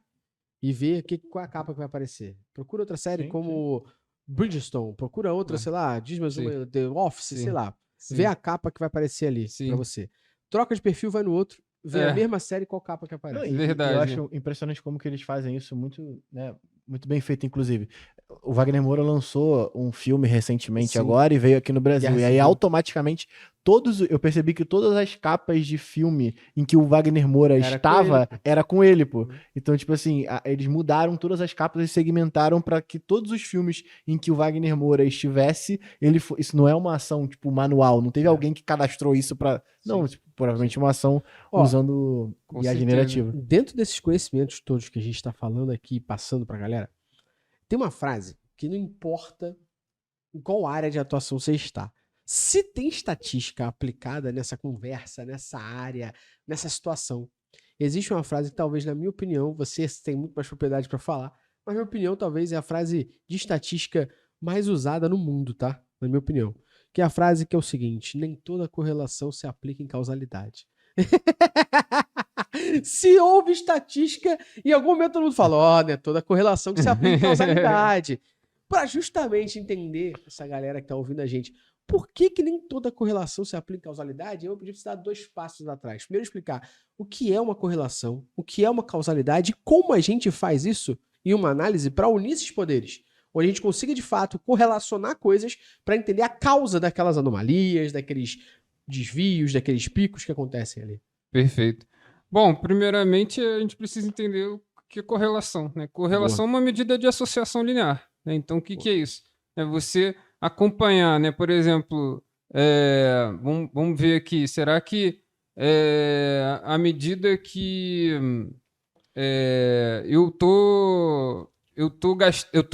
e vê qual é a capa que vai aparecer. Procura outra série como Bridgestone, procura outra, sei lá, diz mais uma, The Office, sei lá. Vê a capa que vai aparecer ali pra você. Troca de perfil, vai no outro, vê a mesma série, qual capa que aparece. Verdade. Eu acho impressionante como que eles fazem isso muito, né, muito bem feito, inclusive. O Wagner Moura lançou um filme recentemente agora e veio aqui no Brasil. E aí, automaticamente, eu percebi que todas as capas de filme em que o Wagner Moura era com ele, pô. Então, tipo assim, eles mudaram todas as capas e segmentaram para que todos os filmes em que o Wagner Moura estivesse, isso não é uma ação, tipo, manual. Não teve alguém que cadastrou isso para... Não, tipo, provavelmente uma ação usando IA generativa. Dentro desses conhecimentos todos que a gente tá falando aqui, passando pra galera, tem uma frase que não importa em qual área de atuação você está. Se tem estatística aplicada nessa conversa, nessa área, nessa situação, existe uma frase que talvez, na minha opinião, você tem muito mais propriedade para falar, mas na minha opinião talvez é a frase de estatística mais usada no mundo, tá? Na minha opinião. Que é a frase que é o seguinte: nem toda correlação se aplica em causalidade. Se houve estatística, em algum momento todo mundo fala, né, toda correlação que se aplica em causalidade. Para justamente entender essa galera que tá ouvindo a gente, por que nem toda correlação se aplica em causalidade, eu pedi para você dar 2 passos atrás. Primeiro explicar o que é uma correlação, o que é uma causalidade e como a gente faz isso em uma análise para unir esses poderes. Onde a gente consiga, de fato, correlacionar coisas para entender a causa daquelas anomalias, daqueles desvios, daqueles picos que acontecem ali. Perfeito. Bom, primeiramente a gente precisa entender o que é correlação, né? Correlação é uma medida de associação linear, né? Então, o que é isso? É você acompanhar, né? Por exemplo, vamos ver aqui, será que à medida que eu tô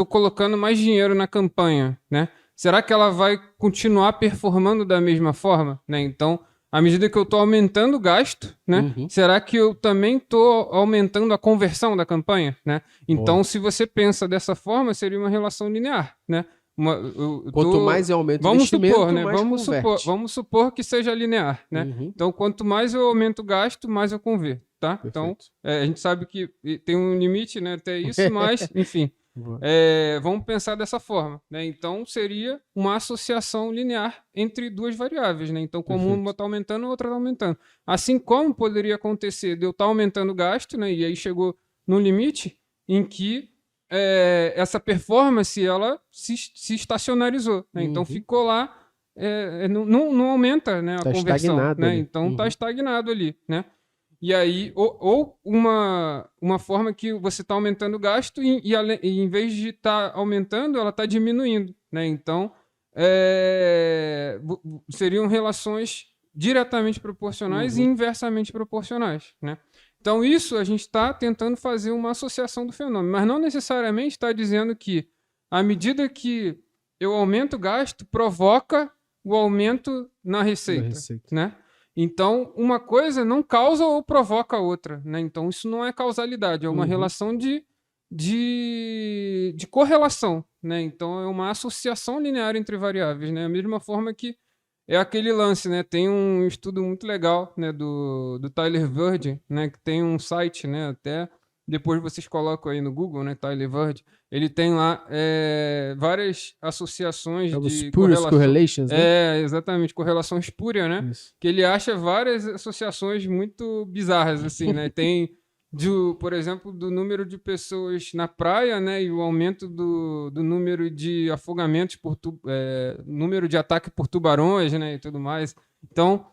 colocando mais dinheiro na campanha, né? Será que ela vai continuar performando da mesma forma, né? Então, à medida que eu estou aumentando o gasto, né? Será que eu também estou aumentando a conversão da campanha, né? Então, se você pensa dessa forma, seria uma relação linear, né? Quanto mais eu aumento o investimento, supor, né? mais Vamos supor que seja linear, né? Uhum. Então, quanto mais eu aumento o gasto, mais eu converto, tá? Perfeito. Então, a gente sabe que tem um limite, né? Até isso, mas, enfim. Vamos pensar dessa forma, né? Então, seria uma associação linear entre duas variáveis, né? Então, como uma está aumentando, a outra está aumentando. Assim como poderia acontecer de eu estar aumentando o gasto, né? E aí chegou num limite em que essa performance ela se estacionarizou, né? Então ficou lá, não aumenta, né, a conversão, né? Ali. Então está estagnado ali, né? E aí, ou uma forma que você está aumentando o gasto e em vez de estar aumentando, ela está diminuindo, né? Então seriam relações diretamente proporcionais e inversamente proporcionais, né? Então, isso a gente está tentando fazer uma associação do fenômeno, mas não necessariamente está dizendo que, à medida que eu aumento o gasto, provoca o aumento na receita. Né? Então, uma coisa não causa ou provoca a outra. Né? Então, isso não é causalidade, é uma relação de correlação. Né? Então, é uma associação linear entre variáveis. Né? A mesma forma que é aquele lance, né? Tem um estudo muito legal, né, do Tyler Vird, né, que tem um site, né, até depois vocês colocam aí no Google, né, Tyler Vird, ele tem lá várias associações de correlations, né? Exatamente, correlação espúria, né? Isso. Que ele acha várias associações muito bizarras, assim, né? Tem por exemplo, do número de pessoas na praia, né, e o aumento do número de afogamentos número de ataque por tubarões, né, e tudo mais. Então,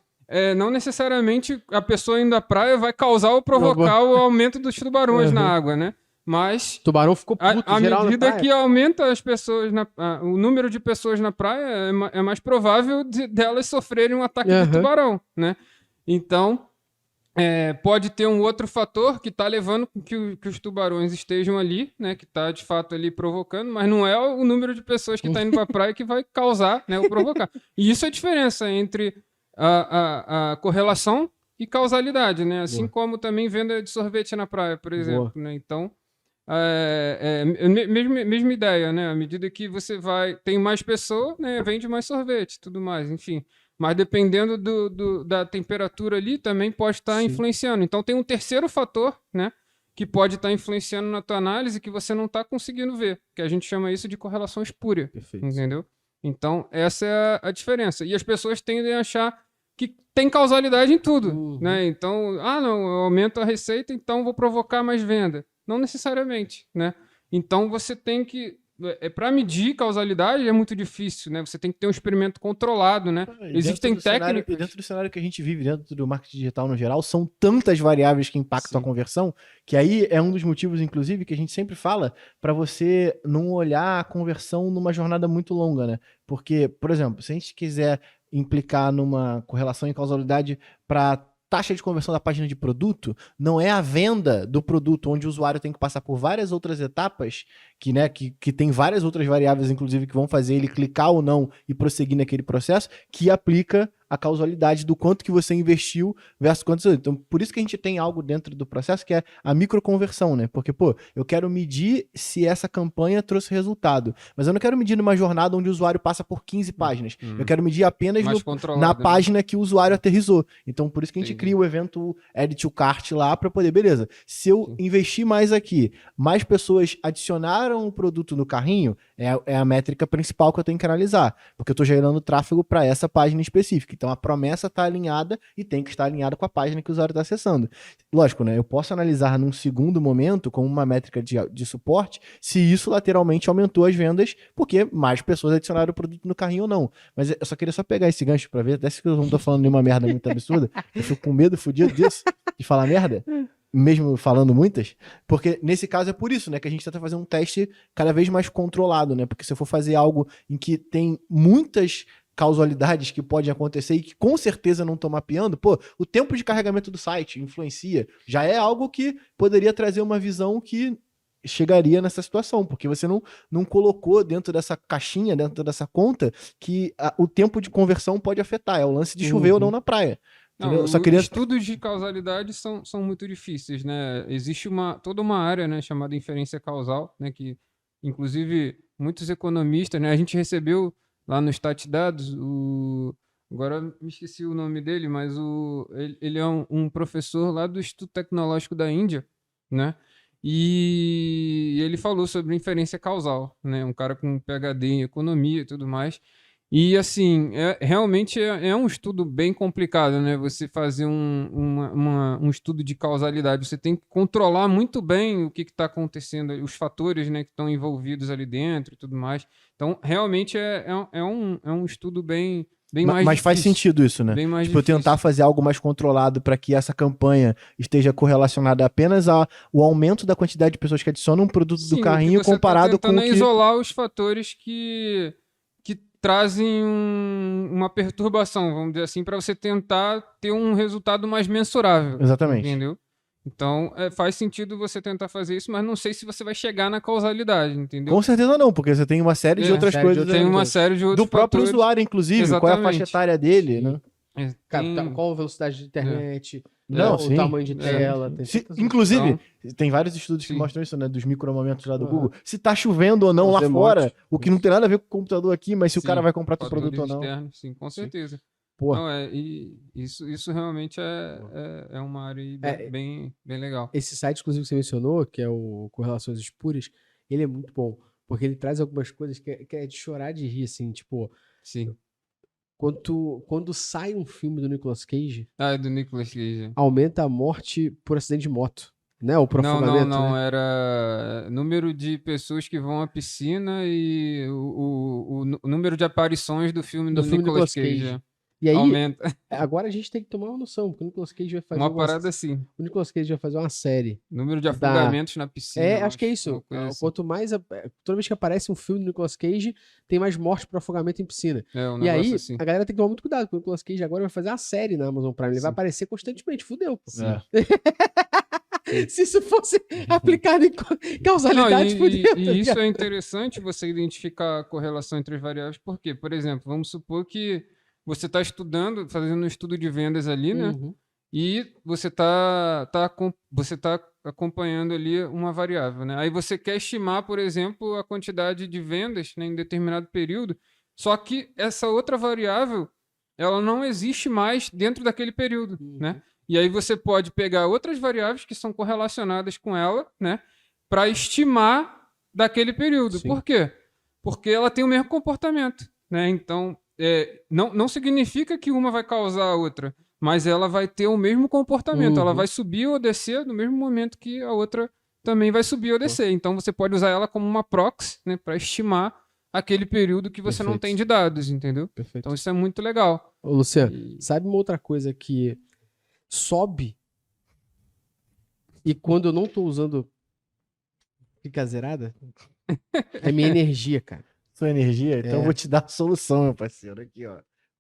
não necessariamente a pessoa indo à praia vai causar ou provocar o aumento dos tubarões na água, né? Mas o tubarão ficou puto, à medida que aumenta as pessoas o número de pessoas na praia, é mais provável delas sofrerem um ataque de tubarão, né? Então, pode ter um outro fator que está levando que os tubarões estejam ali, né, que está de fato ali provocando, mas não é o número de pessoas que está indo para a praia que vai causar, né, ou provocar. E isso é a diferença entre a correlação e causalidade, né? Assim como também venda de sorvete na praia, por exemplo. Né? Então, mesma ideia, né? À medida que você tem mais pessoas, né, vende mais sorvete, tudo mais, enfim. Mas dependendo da temperatura ali, também pode estar influenciando. Então, tem um terceiro fator, né, que pode estar influenciando na tua análise que você não está conseguindo ver, que a gente chama isso de correlação espúria. Perfeito. Entendeu? Então, essa é a diferença. E as pessoas tendem a achar que tem causalidade em tudo. Né? Então, não, eu aumento a receita, então vou provocar mais venda. Não necessariamente. Né? Então, você tem que... para medir causalidade é muito difícil, né? Você tem que ter um experimento controlado, né? Existem técnicas... Dentro do cenário que a gente vive, dentro do marketing digital no geral, são tantas variáveis que impactam a conversão, que aí é um dos motivos, inclusive, que a gente sempre fala para você não olhar a conversão numa jornada muito longa, né? Porque, por exemplo, se a gente quiser implicar numa correlação em causalidade para taxa de conversão da página de produto, não é a venda do produto, onde o usuário tem que passar por várias outras etapas, que tem várias outras variáveis, inclusive, que vão fazer ele clicar ou não e prosseguir naquele processo, que aplica a causalidade do quanto que você investiu versus quanto... Então, por isso que a gente tem algo dentro do processo que é a microconversão, né? Porque, eu quero medir se essa campanha trouxe resultado, mas eu não quero medir numa jornada onde o usuário passa por 15 páginas. Eu quero medir apenas na página que o usuário aterrissou. Então, por isso que a gente cria o evento Add to Cart lá para poder, beleza, se eu investir mais aqui, mais pessoas adicionaram o produto no carrinho, é a métrica principal que eu tenho que analisar, porque eu estou gerando tráfego para essa página específica. Então, a promessa está alinhada e tem que estar alinhada com a página que o usuário está acessando. Lógico, né? Eu posso analisar num segundo momento, como uma métrica de suporte, se isso lateralmente aumentou as vendas, porque mais pessoas adicionaram o produto no carrinho ou não. Mas eu só queria pegar esse gancho para ver, até se eu não estou falando nenhuma merda muito absurda, eu fico com medo fudido disso, de falar merda, mesmo falando muitas, porque nesse caso é por isso, né, que a gente tenta fazer um teste cada vez mais controlado, né, porque se eu for fazer algo em que tem muitas causalidades que podem acontecer e que com certeza não estão mapeando, o tempo de carregamento do site influencia, já é algo que poderia trazer uma visão que chegaria nessa situação, porque você não colocou dentro dessa caixinha, dentro dessa conta, que o tempo de conversão pode afetar, é o lance de chover ou não na praia. Não, estudos de causalidade são muito difíceis, né? Existe toda uma área, né, chamada inferência causal, né, que inclusive muitos economistas, né? A gente recebeu lá no StatDados, agora me esqueci o nome dele, mas ele é um professor lá do Instituto Tecnológico da Índia, né? E ele falou sobre inferência causal, né? Um cara com PhD em economia e tudo mais. E, assim, realmente é um estudo bem complicado, né? Você fazer um estudo de causalidade. Você tem que controlar muito bem o que está acontecendo, os fatores, né, que estão envolvidos ali dentro e tudo mais. Então, realmente é um estudo bem mais Mas faz difícil. sentido isso, né? Bem mais Tipo, eu difícil. tentar fazer algo mais controlado para que essa campanha esteja correlacionada apenas ao aumento da quantidade de pessoas que adicionam um produto do carrinho comparado com o que... isolar os fatores que trazem uma perturbação, vamos dizer assim, para você tentar ter um resultado mais mensurável. Exatamente. Entendeu? Então, faz sentido você tentar fazer isso, mas não sei se você vai chegar na causalidade, entendeu? Com certeza não, porque você tem uma série de outras coisas. Tem uma série de outros do próprio fatores. usuário, inclusive. Exatamente. Qual é a faixa etária dele, né? Cara, qual a velocidade de internet, Não, o tamanho de tela. Inclusive, tem vários estudos que mostram isso, né? Dos micromomentos lá do Google. Se tá chovendo ou não Os lá emotes. fora, o que não tem nada a ver com o computador aqui, mas se o cara vai comprar teu fatores produto ou não. externos, sim, com certeza. Pô. Não, isso realmente é uma área aí bem legal. Esse site, inclusive, que você mencionou, que é o Correlações Espuras, ele é muito bom, porque ele traz algumas coisas que é de chorar de rir, assim, tipo... Sim. Quando sai um filme do Nicolas Cage... É do Nicolas Cage. Aumenta a morte por acidente de moto, né? O profugamento, Não. né? Era número de pessoas que vão à piscina e o número de aparições do filme do Nicolas Cage. E aí, aumenta. Agora a gente tem que tomar uma noção, porque o Nicolas Cage vai fazer Uma parada assim. O Nicolas Cage vai fazer uma série. Número de afogamentos na piscina. Acho que é isso. Assim. Quanto mais... Toda vez que aparece um filme do Nicolas Cage, tem mais morte por afogamento em piscina. E aí, assim. A galera tem que tomar muito cuidado, porque o Nicolas Cage agora vai fazer a série na Amazon Prime. Ele vai aparecer constantemente. Fudeu. Se isso fosse aplicado em causalidade, fudeu. E isso é interessante, você identificar a correlação entre as variáveis, porque, por exemplo, vamos supor que você está estudando, fazendo um estudo de vendas ali, né? E você tá acompanhando ali uma variável, né? Aí você quer estimar, por exemplo, a quantidade de vendas, né, em determinado período, só que essa outra variável, ela não existe mais dentro daquele período, né? E aí você pode pegar outras variáveis que são correlacionadas com ela, né, para estimar daquele período. Sim. Por quê? Porque ela tem o mesmo comportamento, né? Então, não significa que uma vai causar a outra, mas ela vai ter o mesmo comportamento. Ela vai subir ou descer no mesmo momento que a outra também vai subir ou descer. Então, você pode usar ela como uma proxy, né, para estimar aquele período que você não tem de dados, entendeu? Perfeito. Então, isso é muito legal. Ô, Luciano, sabe uma outra coisa que sobe e quando eu não tô usando fica zerada? É minha energia, cara. Sua energia? Então eu vou te dar a solução, meu parceiro. Aqui, ó.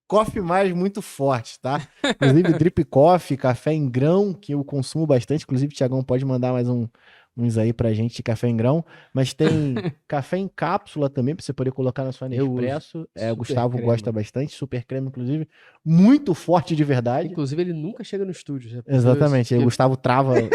Coffee Mais muito forte, tá? Inclusive Drip Coffee, café em grão, que eu consumo bastante. Inclusive, o Thiagão pode mandar mais uns aí pra gente de café em grão. Mas tem café em cápsula também, pra você poder colocar na sua Nespresso. O Gustavo gosta bastante. Super creme, inclusive. Muito forte de verdade. Inclusive, ele nunca chega no estúdio. Já Exatamente. Aí o Gustavo trava ele.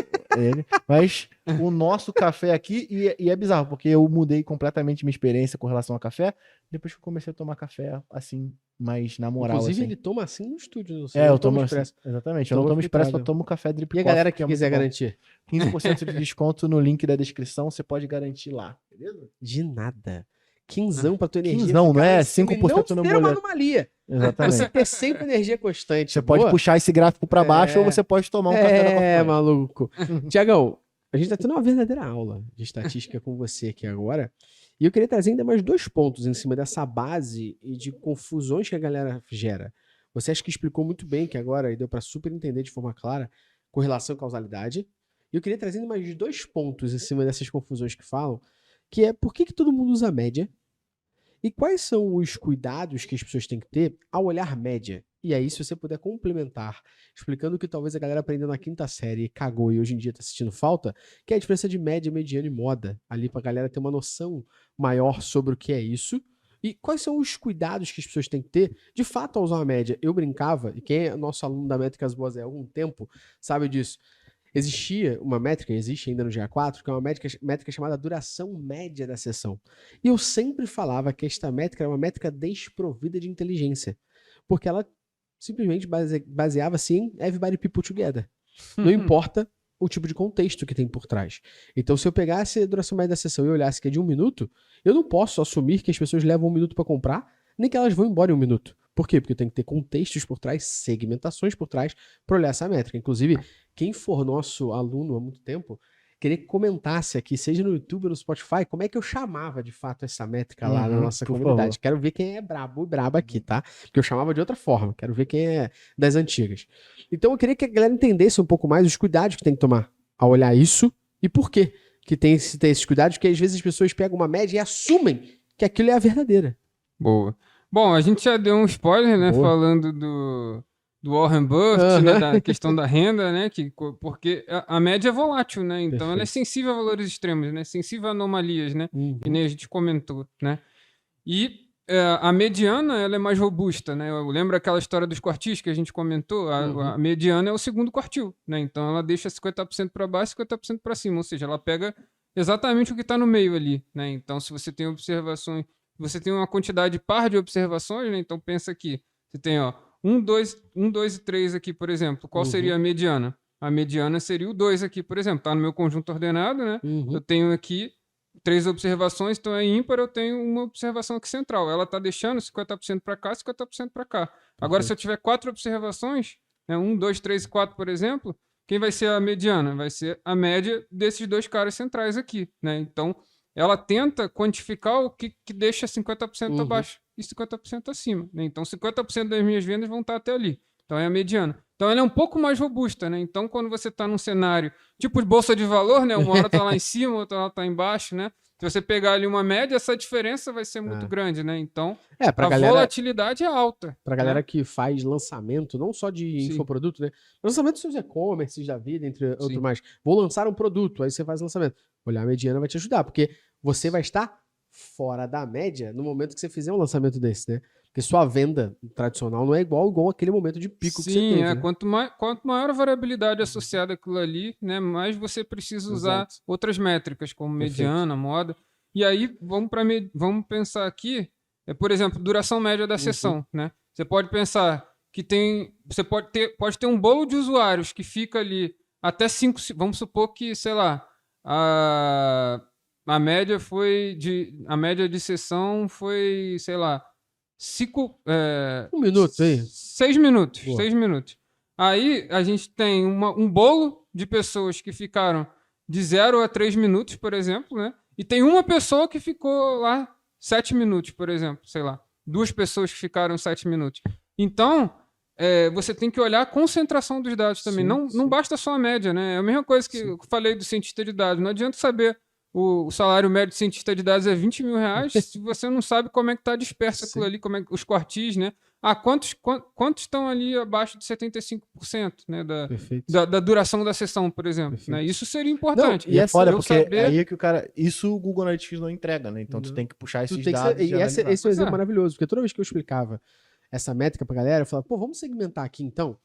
Mas o nosso café aqui, e é bizarro, porque eu mudei completamente minha experiência com relação ao café, depois que eu comecei a tomar café, assim, mais na moral. Inclusive, assim. ele toma assim no estúdio. Eu tomo expresso. Exatamente. Eu não tomo expresso, eu tomo café Drip Coffee. E a galera que quiser garantir? 15% de desconto no link da descrição, você pode garantir lá. Beleza? De nada. 15 pra tua energia. 15, não é? 5% no boleto. Uma anomalia. Exatamente. Você ter sempre energia constante. Você pode puxar esse gráfico pra baixo ou você pode tomar um café da Coffee. Maluco. Tiagão, a gente tá tendo uma verdadeira aula de estatística com você aqui agora. E eu queria trazer ainda mais 2 pontos em cima dessa base e de confusões que a galera gera. Você acha que explicou muito bem que agora, e deu pra super entender de forma clara, correlação e causalidade. E eu queria trazer ainda mais 2 pontos em cima dessas confusões que falam, que é por que todo mundo usa média e quais são os cuidados que as pessoas têm que ter ao olhar média. E aí, se você puder complementar, explicando o que talvez a galera aprendeu na 5ª série e cagou e hoje em dia tá sentindo falta, que é a diferença de média, mediana e moda, ali pra galera ter uma noção maior sobre o que é isso. E quais são os cuidados que as pessoas têm que ter, de fato, ao usar uma média. Eu brincava, e quem é nosso aluno da Métricas Boas há algum tempo sabe disso. existia uma métrica, existe ainda no GA4, que é uma métrica chamada duração média da sessão. E eu sempre falava que esta métrica era uma métrica desprovida de inteligência, porque ela simplesmente baseava-se em everybody people together. Não importa o tipo de contexto que tem por trás. Então, se eu pegasse a duração média da sessão e olhasse que é de 1 minuto, eu não posso assumir que as pessoas levam 1 minuto para comprar, nem que elas vão embora em 1 minuto. Por quê? Porque tem que ter contextos por trás, segmentações por trás, para olhar essa métrica. Inclusive, quem for nosso aluno há muito tempo, queria que comentasse aqui, seja no YouTube ou no Spotify, como é que eu chamava de fato essa métrica lá na nossa comunidade. Favor. Quero ver quem é brabo e braba aqui, tá? Porque eu chamava de outra forma. Quero ver quem é das antigas. Então eu queria que a galera entendesse um pouco mais os cuidados que tem que tomar ao olhar isso e por quê que tem esses cuidados, porque às vezes as pessoas pegam uma média e assumem que aquilo é a verdadeira. Boa. Bom, a gente já deu um spoiler, né? Boa. Falando do Warren Buffett, né, da questão da renda, né, porque a média é volátil, né, então Perfeito. Ela é sensível a valores extremos, né, sensível a anomalias, né, que nem a gente comentou, né, e a mediana, ela é mais robusta, né, eu lembro aquela história dos quartis que a gente comentou, a mediana é o segundo quartil, né, então ela deixa 50% para baixo e 50% para cima, ou seja, ela pega exatamente o que está no meio ali, né, então se você tem observações, você tem uma quantidade par de observações, né, então pensa aqui, você tem, 1, 2 e 3 aqui, por exemplo. Qual seria a mediana? A mediana seria o 2 aqui, por exemplo. Está no meu conjunto ordenado, né? Eu tenho aqui 3 observações, então é ímpar, eu tenho uma observação aqui central. Ela está deixando 50% para cá, 50% para cá. Agora, se eu tiver 4 observações, né, 1, 2, 3 e 4, por exemplo, quem vai ser a mediana? Vai ser a média desses 2 caras centrais aqui, né? Então, ela tenta quantificar o que deixa 50% abaixo e 50% acima, né? Então, 50% das minhas vendas vão estar até ali. Então, é a mediana. Então, ela é um pouco mais robusta, né? Então, quando você está num cenário tipo de bolsa de valor, né? Uma hora está lá em cima, outra hora está embaixo, né? Se você pegar ali uma média, essa diferença vai ser muito grande, né? Então, a volatilidade é alta. Para a galera que faz lançamento, não só de infoproduto, né? Lançamento dos seus e-commerces da vida, entre outros mais. Vou lançar um produto, aí você faz lançamento. Olhar a mediana vai te ajudar, porque você vai estar fora da média no momento que você fizer um lançamento desse, né? Porque sua venda tradicional não é igual aquele momento de pico que você teve. Né? Quanto maior a variabilidade associada àquilo ali, né, mais você precisa usar outras métricas, como mediana, moda. E aí, vamos pensar aqui, por exemplo, duração média da sessão, né? Você pode pensar que você pode ter um bolo de usuários que fica ali até 5, vamos supor que, sei lá, a média de sessão foi, sei lá, 1 minuto aí. 6 minutos. Boa. 6 minutos. Aí a gente tem um bolo de pessoas que ficaram de 0 a 3 minutos, por exemplo, né? E tem uma pessoa que ficou lá 7 minutos, por exemplo, sei lá. 2 pessoas que ficaram 7 minutos. Então, você tem que olhar a concentração dos dados também. Não basta só a média, né? É a mesma coisa que eu falei do cientista de dados. Não adianta saber o salário médio de cientista de dados é 20 mil reais se você não sabe como é que está disperso aquilo ali, como é que os quartis, né? Quantos estão ali abaixo de 75%, né, da duração da sessão, por exemplo, né? Isso seria importante. Não, e é foda, porque aí é que o cara... Isso o Google Analytics não entrega, né? Então tu tem que puxar esses dados. Esse é um exemplo maravilhoso, porque toda vez que eu explicava essa métrica pra galera, eu falava, vamos segmentar aqui então?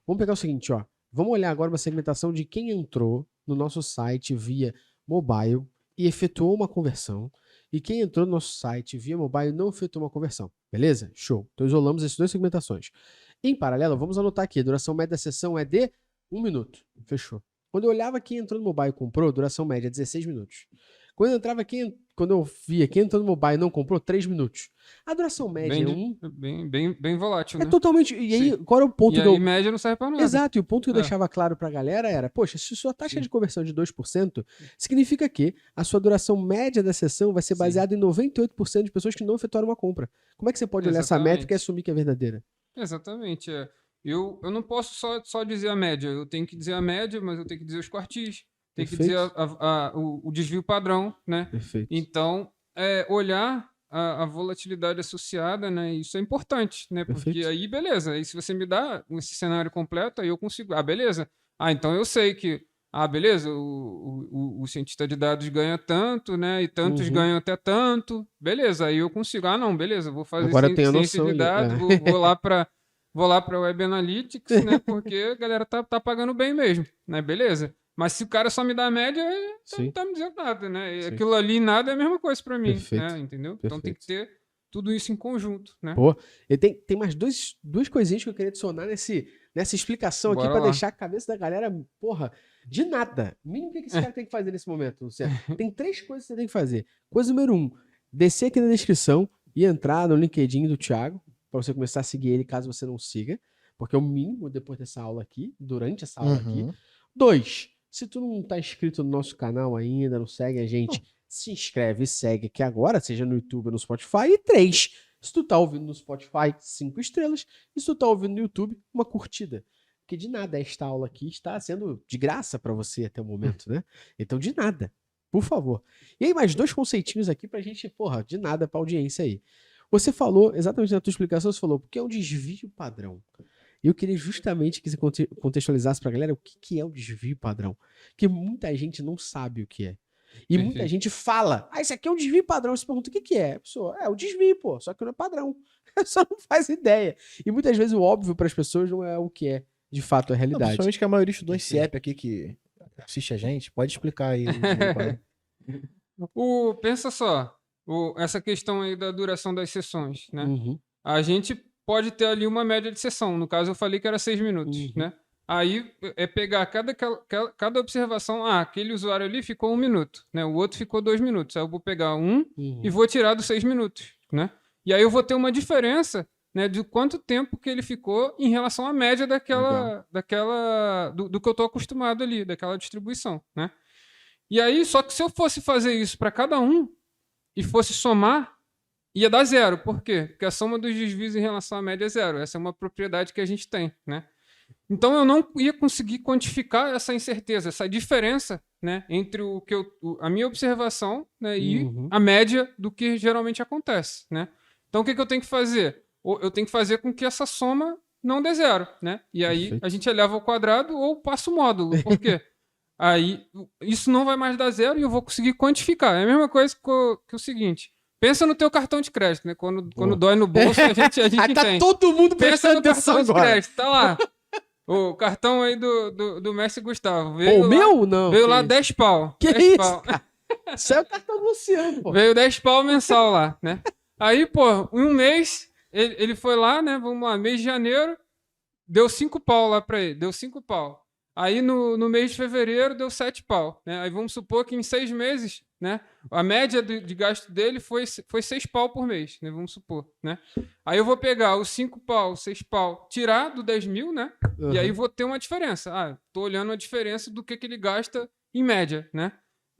Vamos pegar o seguinte, vamos olhar agora uma segmentação de quem entrou no nosso site via mobile e efetuou uma conversão, e quem entrou no nosso site via mobile não efetuou uma conversão. Beleza? Show. Então isolamos essas 2 segmentações. Em paralelo, vamos anotar aqui, a duração média da sessão é de 1 minuto. Fechou. Quando eu olhava quem entrou no mobile e comprou, duração média é 16 minutos. Quando eu via quem entrou no mobile e não comprou, 3 minutos. A duração média é bem volátil, né? Totalmente... E aí, qual era o ponto que média não serve pra nada. Exato, e o ponto que eu deixava claro pra galera era, poxa, se sua taxa de conversão é de 2%, significa que a sua duração média da sessão vai ser baseada em 98% de pessoas que não efetuaram uma compra. Como é que você pode olhar essa métrica e assumir que é verdadeira? Exatamente, Eu não posso só dizer a média, eu tenho que dizer a média, mas eu tenho que dizer os quartis. Tem que dizer o desvio padrão, né? Perfeito. Então, olhar a volatilidade associada, né? Isso é importante, né? Porque Perfeito. aí, beleza. Aí, se você me dá esse cenário completo, aí eu consigo... beleza. Então, eu sei que... beleza, o cientista de dados ganha tanto, né? E tantos ganham até tanto. Beleza, aí eu consigo... não, beleza, vou fazer ciência de dados, vou lá para Web Analytics, né? Porque a galera tá pagando bem mesmo, né? Beleza. Mas se o cara só me dá a média, não tá me dizendo nada, né? Sim. Aquilo ali, nada é a mesma coisa pra mim, né? Entendeu? Então tem que ter tudo isso em conjunto, né? Pô, e tem mais duas coisinhas que eu queria adicionar nessa explicação aqui pra deixar a cabeça da galera, porra, de nada. O mínimo que esse cara tem que fazer nesse momento, Luciano? Tem 3 coisas que você tem que fazer. Coisa número 1, descer aqui na descrição e entrar no LinkedIn do Thiago, pra você começar a seguir ele caso você não siga, porque é o mínimo depois dessa aula aqui, durante essa aula aqui. 2, se tu não tá inscrito no nosso canal ainda, não segue a gente, se inscreve e segue aqui agora, seja no YouTube ou no Spotify. E 3, se tu tá ouvindo no Spotify, 5 estrelas. E se tu tá ouvindo no YouTube, uma curtida. Porque de nada esta aula aqui está sendo de graça para você até o momento, né? Então de nada, por favor. E aí mais 2 conceitinhos aqui pra gente, porra, de nada pra audiência aí. Você falou, exatamente na tua explicação, você falou, porque é um desvio padrão. E eu queria justamente que você contextualizasse pra galera o que é o desvio padrão. Que muita gente não sabe o que é. E muita gente fala, isso aqui é um desvio padrão. Você pergunta o que é? A pessoa, o desvio, pô, só que não é padrão. A pessoa não faz ideia. E muitas vezes o óbvio para as pessoas não é o que é, de fato, a realidade. Principalmente que a maioria estudou em CIEP aqui que assiste a gente, pode explicar aí. Pensa só, essa questão aí da duração das sessões, né? A gente pode ter ali uma média de sessão. No caso, eu falei que era 6 minutos, né? Aí é pegar cada observação. Aquele usuário ali ficou 1 minuto, né? O outro ficou 2 minutos. Aí eu vou pegar e vou tirar dos 6 minutos, né? E aí eu vou ter uma diferença, né, de quanto tempo que ele ficou em relação à média do que eu estou acostumado ali, daquela distribuição, né? E aí, só que se eu fosse fazer isso para cada um e fosse somar, ia dar 0. Por quê? Porque a soma dos desvios em relação à média é 0. Essa é uma propriedade que a gente tem, né? Então eu não ia conseguir quantificar essa incerteza, essa diferença, né, entre a minha observação, né, e a média do que geralmente acontece, né? Então o que eu tenho que fazer? Eu tenho que fazer com que essa soma não dê 0, né? E aí a gente eleva ao quadrado ou passa o módulo. Por quê? Aí isso não vai mais dar 0 e eu vou conseguir quantificar. É a mesma coisa que o seguinte. Pensa no teu cartão de crédito, né? Quando dói no bolso, a gente entende. Tá todo mundo prestando atenção agora. Pensa no cartão de crédito, tá lá. O cartão aí do Mestre Gustavo. O meu? Não. Veio lá 10 pau. Que 10 isso? Pau. Isso é o cartão do Luciano, pô. Veio 10 pau mensal lá, né? Aí, pô, em um mês, ele foi lá, né? Vamos lá, mês de janeiro, deu 5 pau lá pra ele. Deu 5 pau. Aí no mês de fevereiro deu 7 pau, né? Aí vamos supor que em 6 meses, né? A média de gasto dele foi 6 pau por mês, né? Vamos supor, né? Aí eu vou pegar os 5 pau, 6 pau, tirar do 10 mil, né? E aí vou ter uma diferença. Tô olhando a diferença do que ele gasta em média, né?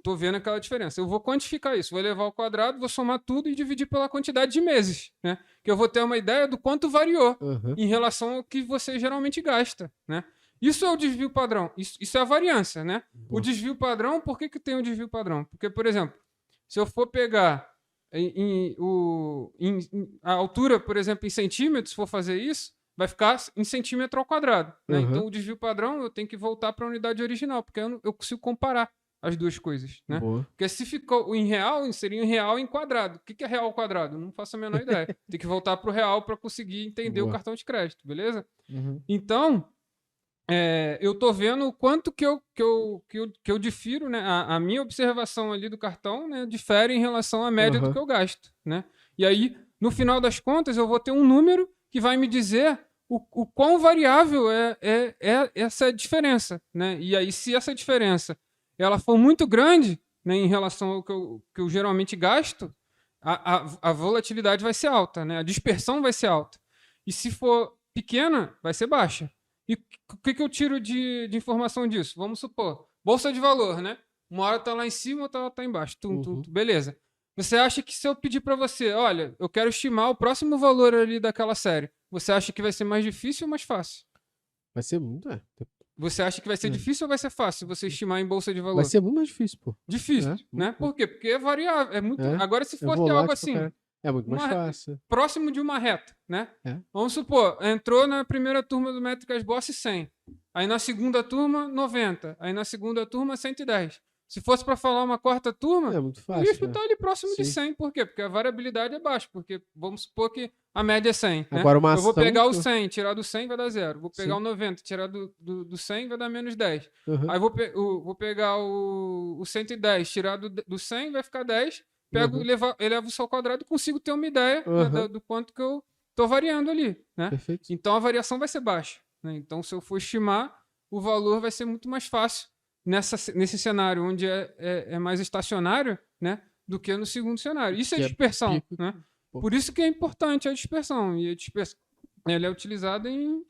Tô vendo aquela diferença. Eu vou quantificar isso, vou levar ao quadrado, vou somar tudo e dividir pela quantidade de meses, né? Que eu vou ter uma ideia do quanto variou em relação ao que você geralmente gasta, né? Isso é o desvio padrão. Isso é a variância, né? O desvio padrão, por que tem o desvio padrão? Porque, por exemplo, se eu for pegar a altura, por exemplo, em centímetros, se for fazer isso, vai ficar em centímetro ao quadrado, né? Então, o desvio padrão, eu tenho que voltar para a unidade original, porque eu consigo comparar as duas coisas, né? Porque se ficou em real, seria em real em quadrado. O que é real ao quadrado? Não faço a menor ideia. Tem que voltar para o real para conseguir entender o cartão de crédito, beleza? Então... eu tô vendo o quanto que eu difiro, né? A minha observação ali do cartão, né, difere em relação à média do que eu gasto, né? E aí, no final das contas, eu vou ter um número que vai me dizer o quão variável é essa diferença, né? E aí, se essa diferença ela for muito grande, né, em relação ao que eu geralmente gasto, a volatilidade vai ser alta, né? A dispersão vai ser alta. E se for pequena, vai ser baixa. E o que eu tiro de informação disso? Vamos supor, bolsa de valor, né? Uma hora tá lá em cima, outra tá embaixo. Beleza. Você acha que se eu pedir para você, olha, eu quero estimar o próximo valor ali daquela série, você acha que vai ser mais difícil ou mais fácil? Vai ser muito, Você acha que vai ser difícil ou vai ser fácil você estimar em bolsa de valor? Vai ser muito mais difícil, pô. Difícil, né? Por quê? Porque é variável, é muito... Agora, se fosse algo assim... É muito mais fácil. Próximo de uma reta, né? Vamos supor, entrou na primeira turma do Métricas Boss 100. Aí na segunda turma, 90. Aí na segunda turma, 110. Se fosse para falar uma quarta turma, É muito eu fácil. ia chutar ali próximo de Sim. 100. Por quê? Porque a variabilidade é baixa. Porque vamos supor que a média é 100. Né? Agora uma eu vou ação, pegar o 100, tirar do 100 vai dar 0. Vou pegar Sim. o 90, tirar do 100 vai dar menos 10. Uhum. Aí vou pegar o 110, tirar do 100 vai ficar 10. Pego e elevo isso ao quadrado e consigo ter uma ideia né, do quanto que eu estou variando ali. Né? Perfeito. Então a variação vai ser baixa. Né? Então se eu for estimar, o valor vai ser muito mais fácil nesse cenário onde é mais estacionário, né, do que no segundo cenário. Isso é dispersão. Né? Por isso que é importante a dispersão. E a dispersão ela é utilizada em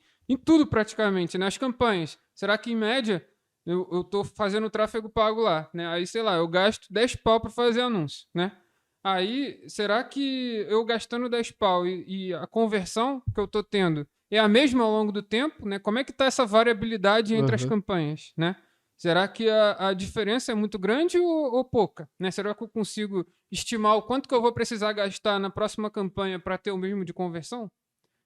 tudo praticamente. Nas campanhas. Será que em média eu estou fazendo tráfego pago lá? Né? Aí, sei lá, eu gasto 10 pau para fazer anúncio. Né? Aí, será que eu gastando 10 pau e a conversão que eu estou tendo é a mesma ao longo do tempo? Né? Como é que está essa variabilidade entre as campanhas? Né? Será que a diferença é muito grande ou pouca? Né? Será que eu consigo estimar o quanto que eu vou precisar gastar na próxima campanha para ter o mesmo de conversão?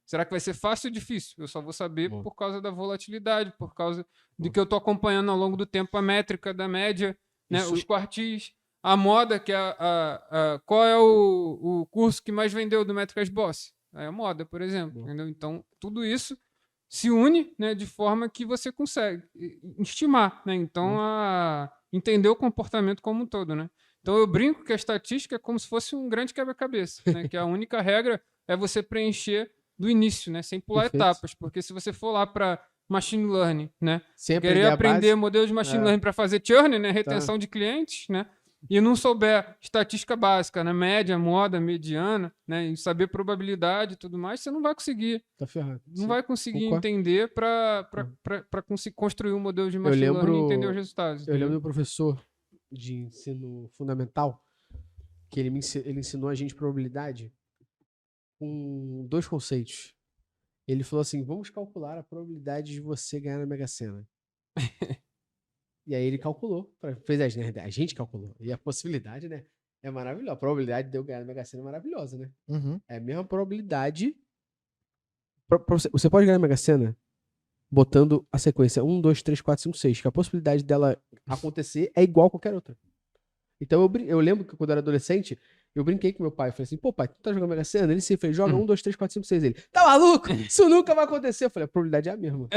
Será que vai ser fácil ou difícil? Eu só vou saber por causa da volatilidade, por causa de que eu estou acompanhando ao longo do tempo a métrica da média, né? Os quartis, a moda, que é qual é o curso que mais vendeu do Métricas Boss? É a moda, por exemplo. Entendeu? Então, tudo isso se une, né, de forma que você consegue estimar, né? Então, entender o comportamento como um todo, né? Então, eu brinco que a estatística é como se fosse um grande quebra-cabeça, né? Que a única regra é você preencher do início, né? Sem pular etapas, porque se você for lá para machine learning, né? Querer aprender modelo de machine learning para fazer churn, né? Retenção de clientes, né? E não souber estatística básica, né? Média, moda, mediana, né? E saber probabilidade e tudo mais, você não vai conseguir. Tá ferrado. Não vai conseguir entender para conseguir construir um modelo de machine learning e entender os resultados. Eu lembro do professor de ensino fundamental que ele ensinou a gente probabilidade com 2 conceitos. Ele falou assim, vamos calcular a probabilidade de você ganhar na Mega Sena. E aí ele calculou. A gente calculou. E a possibilidade, né? É maravilhosa. A probabilidade de eu ganhar na Mega Sena é maravilhosa, né? É a mesma probabilidade. Você pode ganhar na Mega Sena botando a sequência 1, 2, 3, 4, 5, 6. Que a possibilidade dela acontecer é igual a qualquer outra. Então eu lembro que quando eu era adolescente, eu brinquei com meu pai. Eu falei assim, pô pai, tu tá jogando Mega Sena? Ele sim, eu falei, joga 1, 2, 3, 4, 5, 6. Ele, tá maluco? Isso nunca vai acontecer. Eu falei, a probabilidade é a mesma.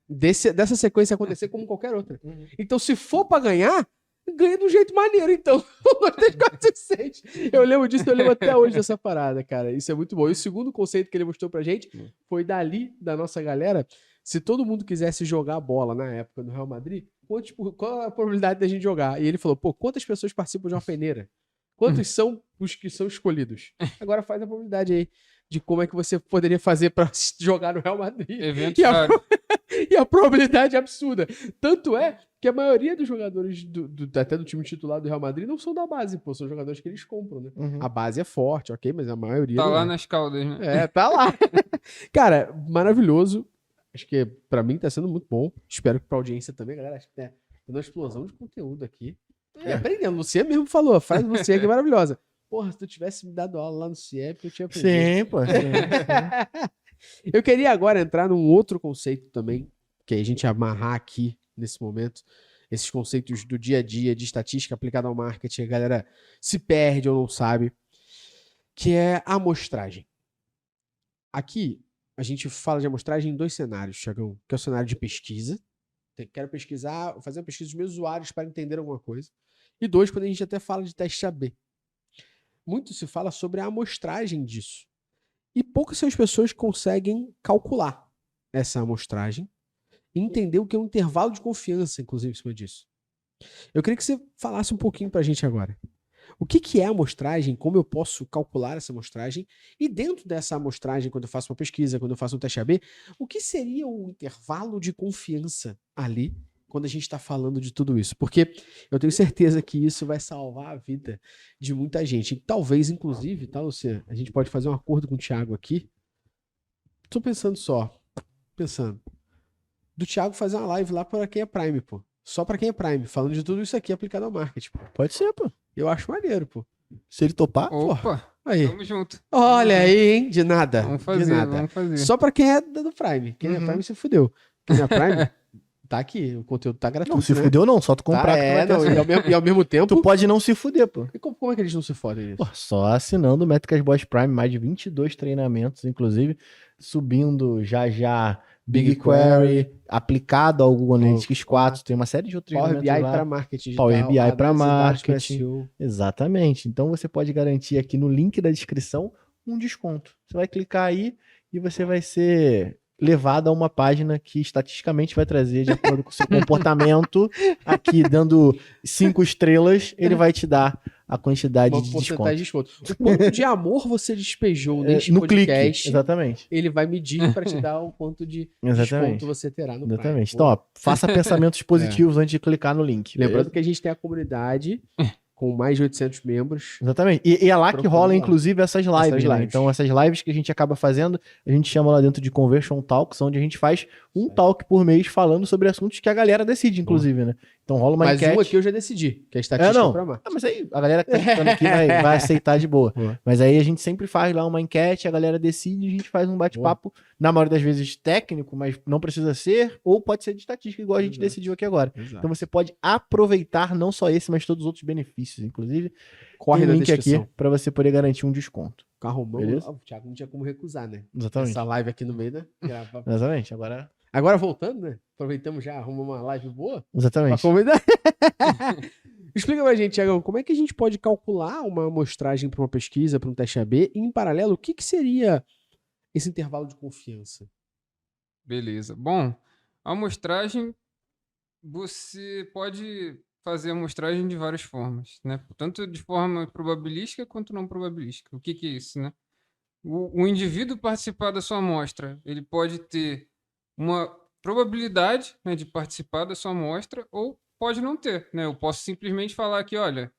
Dessa sequência acontecer como qualquer outra. Então se for pra ganhar, ganha de um jeito maneiro, então. 1, 2, 3, 4, 5, 6. Eu lembro disso, eu lembro até hoje dessa parada, cara. Isso é muito bom. E o segundo conceito que ele mostrou pra gente foi dali, da nossa galera, se todo mundo quisesse jogar bola na época no Real Madrid, qual a probabilidade da gente jogar? E ele falou, pô, quantas pessoas participam de uma peneira? Quantos são os que são escolhidos? Agora faz a probabilidade aí de como é que você poderia fazer pra jogar no Real Madrid. E a probabilidade é absurda. Tanto é que a maioria dos jogadores até do time titular do Real Madrid não são da base, pô, são jogadores que eles compram, né? A base é forte, ok, mas a maioria tá lá nas Caldas, né? É, tá lá. Cara, maravilhoso. Acho que pra mim tá sendo muito bom. Espero que pra audiência também, galera. Acho que tá tendo uma explosão de conteúdo aqui. E aprendendo. Lucia mesmo falou. A frase do Lucia que é maravilhosa. Porra, se tu tivesse me dado aula lá no CIEP, eu tinha aprendido. Sim, pô. Eu queria agora entrar num outro conceito também, que a gente amarrar aqui nesse momento. Esses conceitos do dia a dia, de estatística aplicada ao marketing, a galera se perde ou não sabe, que é a amostragem. Aqui, a gente fala de amostragem em 2 cenários, Thiagão, que é o cenário de pesquisa. Quero pesquisar, fazer uma pesquisa dos meus usuários para entender alguma coisa. E 2, quando a gente até fala de teste AB. Muito se fala sobre a amostragem disso. E poucas são as pessoas que conseguem calcular essa amostragem e entender o que é um intervalo de confiança, inclusive, em cima disso. Eu queria que você falasse um pouquinho para a gente agora. O que é a amostragem? Como eu posso calcular essa amostragem? E dentro dessa amostragem, quando eu faço uma pesquisa, quando eu faço um teste AB, o que seria o intervalo de confiança ali, quando a gente está falando de tudo isso? Porque eu tenho certeza que isso vai salvar a vida de muita gente. E talvez, inclusive, tá, Luciano? A gente pode fazer um acordo com o Thiago aqui. Tô pensando do Thiago fazer uma live lá para quem é Prime, pô. Só para quem é Prime, falando de tudo isso aqui aplicado ao marketing, pô. Pode ser, pô. Eu acho maneiro, pô. Se ele topar, opa, aí. Tamo junto. Olha aí, hein? De nada. Vamos fazer, de nada. vamos fazer. Só pra quem é do Prime. Quem é Prime se fudeu. Quem é Prime, Tá aqui, o conteúdo tá gratuito. Não, se né? fudeu não, só tu comprar que tu vai ter acesso. E ao mesmo tempo... Tu pode não se fuder, pô. E como é que eles não se fodem nisso? Pô, só assinando o Métricas Boss Prime, mais de 22 treinamentos, inclusive, subindo já BigQuery, aplicado ao Google Analytics 4, tem uma série de outros Power BI lá. para marketing digital. Power BI para análise de dados para marketing. SEO. Exatamente. Então você pode garantir aqui no link da descrição um desconto. Você vai clicar aí e você vai ser levado a uma página que estatisticamente vai trazer, de acordo com o seu comportamento, aqui dando 5 estrelas, ele vai te dar a quantidade Uma de porcentagem desconto. de desconto. O quanto de amor você despejou neste No podcast, clique, exatamente. ele vai medir para te dar o quanto de desconto você terá no Prime. Exatamente. Então, ó, faça pensamentos positivos antes de clicar no link. Lembrando que a gente tem a comunidade com mais de 800 membros. Exatamente. E é lá que rola, lá. inclusive, essas lives, Essas né? lives. Então, essas lives que a gente acaba fazendo, a gente chama lá dentro de Conversion Talks, onde a gente faz um talk por mês falando sobre assuntos que a galera decide, inclusive, né? Então rola uma Mas enquete. um aqui eu já decidi, que é a estatística para marketing. Mas aí a galera que tá escutando aqui vai aceitar de boa. Boa. Mas aí a gente sempre faz lá uma enquete, a galera decide e a gente faz um bate-papo, na maioria das vezes técnico, mas não precisa ser, ou pode ser de estatística, igual a gente decidiu aqui agora. Exato. Então você pode aproveitar não só esse, mas todos os outros benefícios. Inclusive, Corre tem na link descrição. aqui para você poder garantir um desconto. Carromão. Beleza? O Thiago não tinha como recusar, né? Exatamente. Essa live aqui no meio, né? Exatamente. Agora voltando, né? Aproveitamos já, arrumamos uma live boa. Pra Exatamente. convidar. Explica pra gente, Thiagão, como é que a gente pode calcular uma amostragem para uma pesquisa, para um teste AB, e em paralelo, o que seria esse intervalo de confiança? Beleza. Bom, a amostragem, você pode fazer a amostragem de várias formas, né? Tanto de forma probabilística quanto não probabilística. O que é isso, né? O indivíduo participar da sua amostra, ele pode ter uma probabilidade, né, de participar da sua amostra ou pode não ter, né? Eu posso simplesmente falar aqui, olha,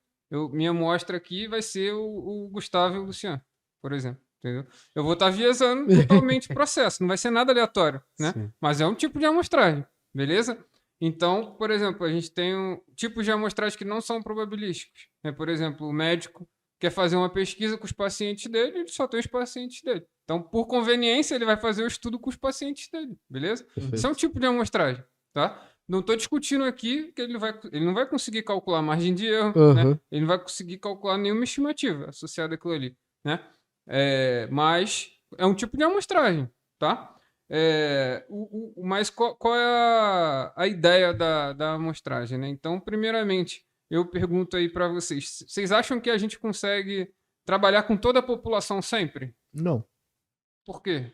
minha amostra aqui vai ser o Gustavo e o Luciano, por exemplo. Entendeu? Eu vou estar viesando totalmente o processo, não vai ser nada aleatório, né? Sim. Mas é um tipo de amostragem, beleza? Então, por exemplo, a gente tem tipos de amostragem que não são probabilísticos, né? Por exemplo, o médico quer fazer uma pesquisa com os pacientes dele, ele só tem os pacientes dele. Então, por conveniência, ele vai fazer o estudo com os pacientes dele, beleza? Perfeito. Isso é um tipo de amostragem, tá? Não estou discutindo aqui que ele não vai conseguir calcular a margem de erro, né? Ele não vai conseguir calcular nenhuma estimativa associada àquilo ali, né? Mas é um tipo de amostragem, tá? Mas qual é a ideia da amostragem, né? Então, primeiramente, eu pergunto aí para vocês, vocês acham que a gente consegue trabalhar com toda a população sempre? Não. Por quê?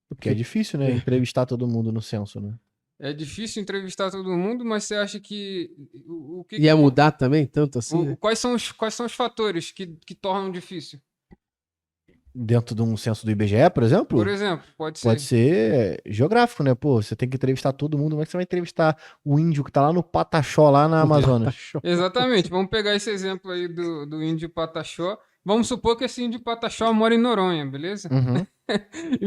Porque é difícil, né? Entrevistar todo mundo no censo, né? É difícil entrevistar todo mundo, mas você acha que... Ia mudar também, tanto assim? Né? Quais são os fatores que tornam difícil? Dentro de um censo do IBGE, por exemplo? Por exemplo, pode ser. Pode ser geográfico, né? Pô, você tem que entrevistar todo mundo. Como é que você vai entrevistar o índio que tá lá no Pataxó, lá na Amazonas? Exatamente. Vamos pegar esse exemplo aí do índio Pataxó. Vamos supor que esse índio Pataxó mora em Noronha, beleza? Uhum.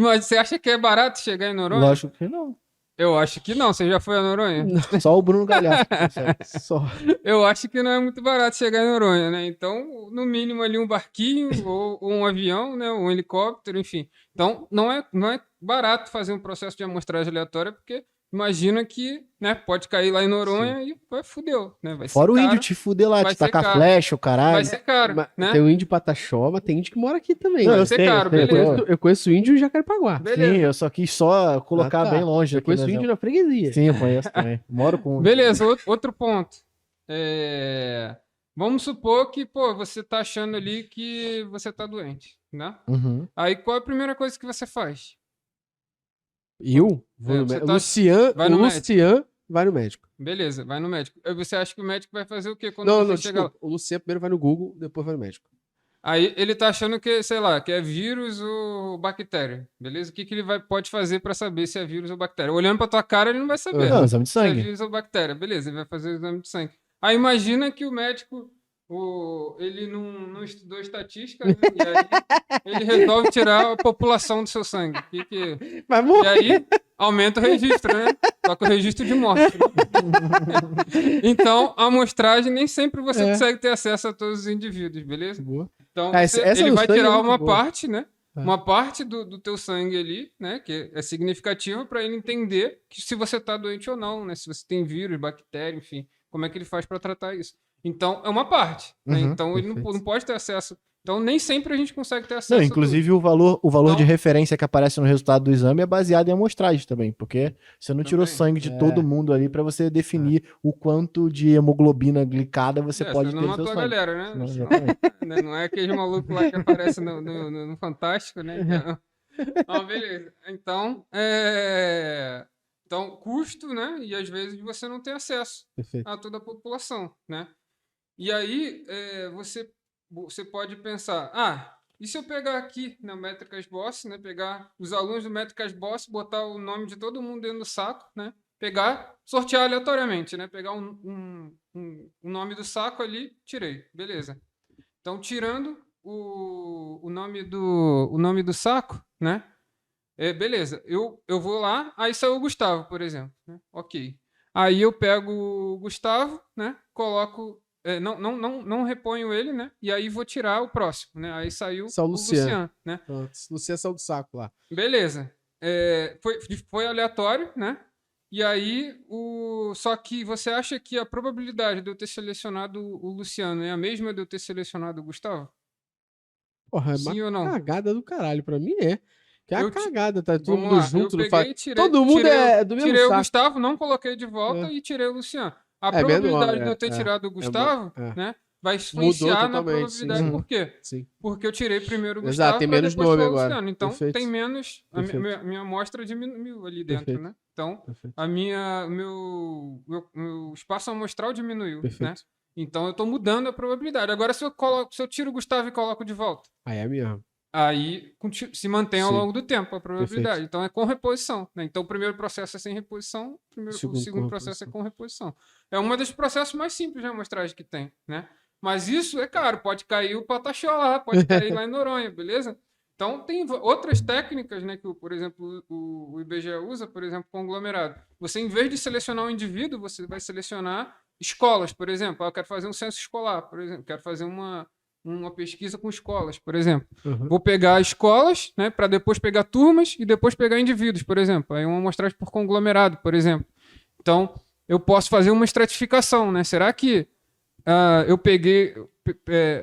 Mas você acha que é barato chegar em Noronha? Lógico que não. Eu acho que não. Você já foi a Noronha? Só o Bruno Galhaço. Só. Eu acho que não é muito barato chegar em Noronha, né? Então, no mínimo ali um barquinho ou um avião, né? Um helicóptero, enfim. Então, não é barato fazer um processo de amostragem aleatória, porque imagina que, né, pode cair lá em Noronha e vai fudeu, né? Vai Fora ser o caro, índio te fuder lá, vai te ser tacar caro. flecha, o caralho. vai ser caro, né? Tem o índio Pataxó, mas tem índio que mora aqui também. Não, né? Vai ser caro, eu beleza. Eu conheço o índio em Jacarepaguá. Beleza. Sim, eu só quis só colocar bem longe. Eu aqui conheço no o índio exemplo. na freguesia. Sim, eu conheço também. Moro com... Beleza, outro ponto. Vamos supor que, pô, você tá achando ali que você tá doente, né? Uhum. Aí qual é a primeira coisa que você faz? Eu? Vou no você médico. tá- Lucian vai no médico. Beleza, vai no médico. Aí você acha que o médico vai fazer o quê quando Não, você chega lá? desculpa. O Lucian primeiro vai no Google, depois vai no médico. Aí ele tá achando que, sei lá, que é vírus ou bactéria, beleza? O que ele pode fazer pra saber se é vírus ou bactéria? Olhando pra tua cara, ele não vai saber. Não, exame de Se é sangue. vírus ou bactéria, beleza, ele vai fazer o exame de sangue. Aí imagina que o médico, ele não estudou estatística, né? E aí ele resolve tirar a população do seu sangue. Vai E morrer. aí aumenta o registro, né? Só que o registro de morte. Então, a amostragem nem sempre você consegue ter acesso a todos os indivíduos, beleza? Boa. Então, Essa ele do vai sangue é tirar muito uma boa. parte, né? uma parte do teu sangue ali, né, que é significativa para ele entender que se você está doente ou não, né, se você tem vírus, bactéria, enfim, como é que ele faz para tratar isso. Então, é uma parte, né? Então, ele não pode ter acesso. Então, nem sempre a gente consegue ter acesso. Não, inclusive, o valor de referência que aparece no resultado do exame é baseado em amostragem também, porque você não tirou sangue de todo mundo ali para você definir o quanto de hemoglobina glicada você pode ter no seu sangue. Não matou a galera, né? Não é aquele maluco lá que aparece no Fantástico, né? Não, beleza. Então, custo, né? E às vezes você não tem acesso a toda a população, né? E aí, você pode pensar, e se eu pegar aqui na Métricas Boss, né, pegar os alunos do Métricas Boss, botar o nome de todo mundo dentro do saco, né, sortear aleatoriamente, né, pegar o nome do saco ali, tirei, beleza. Então, tirando o nome do saco, né, beleza, eu vou lá, aí saiu o Gustavo, por exemplo, né, ok. Aí eu pego o Gustavo, né, coloco... não reponho ele, né? E aí vou tirar o próximo, né? Aí saiu o Luciano, né? Luciano saiu do saco lá. Beleza. Foi aleatório, né? E aí, só que você acha que a probabilidade de eu ter selecionado o Luciano é a mesma de eu ter selecionado o Gustavo? Porra, é sim uma ou não? cagada do caralho. Pra mim é. Que é a cagada, tá todo mundo lá, junto. Todo mundo é do mesmo tirei saco. O Gustavo, não coloquei de volta e tirei o Luciano. A probabilidade de eu ter tirado o Gustavo, né, vai influenciar na probabilidade. Sim. Por quê? Sim. Porque eu tirei primeiro o Gustavo tem menos nome agora. Luciano. Então, tem menos... A minha amostra diminuiu ali dentro, né? Então, meu espaço amostral diminuiu, né? Então, eu estou mudando a probabilidade. Agora, se eu tiro o Gustavo e coloco de volta... Aí é mesmo. Aí se mantém ao longo do tempo a probabilidade. Então é com reposição, né? Então o primeiro processo é sem reposição, o segundo processo é com reposição. É um dos processos mais simples de amostragem que tem, né? Mas isso é caro, pode cair o Pataxó lá, pode cair lá em Noronha, beleza? Então tem outras técnicas, né, que, por exemplo, o IBGE usa, por exemplo, conglomerado. Você, em vez de selecionar um indivíduo, você vai selecionar escolas, por exemplo. Eu quero fazer um censo escolar, por exemplo, quero fazer uma pesquisa com escolas, por exemplo. Vou pegar escolas, né, para depois pegar turmas e depois pegar indivíduos, por exemplo. Aí uma amostragem por conglomerado, por exemplo. Então, eu posso fazer uma estratificação, né? Será que eu peguei...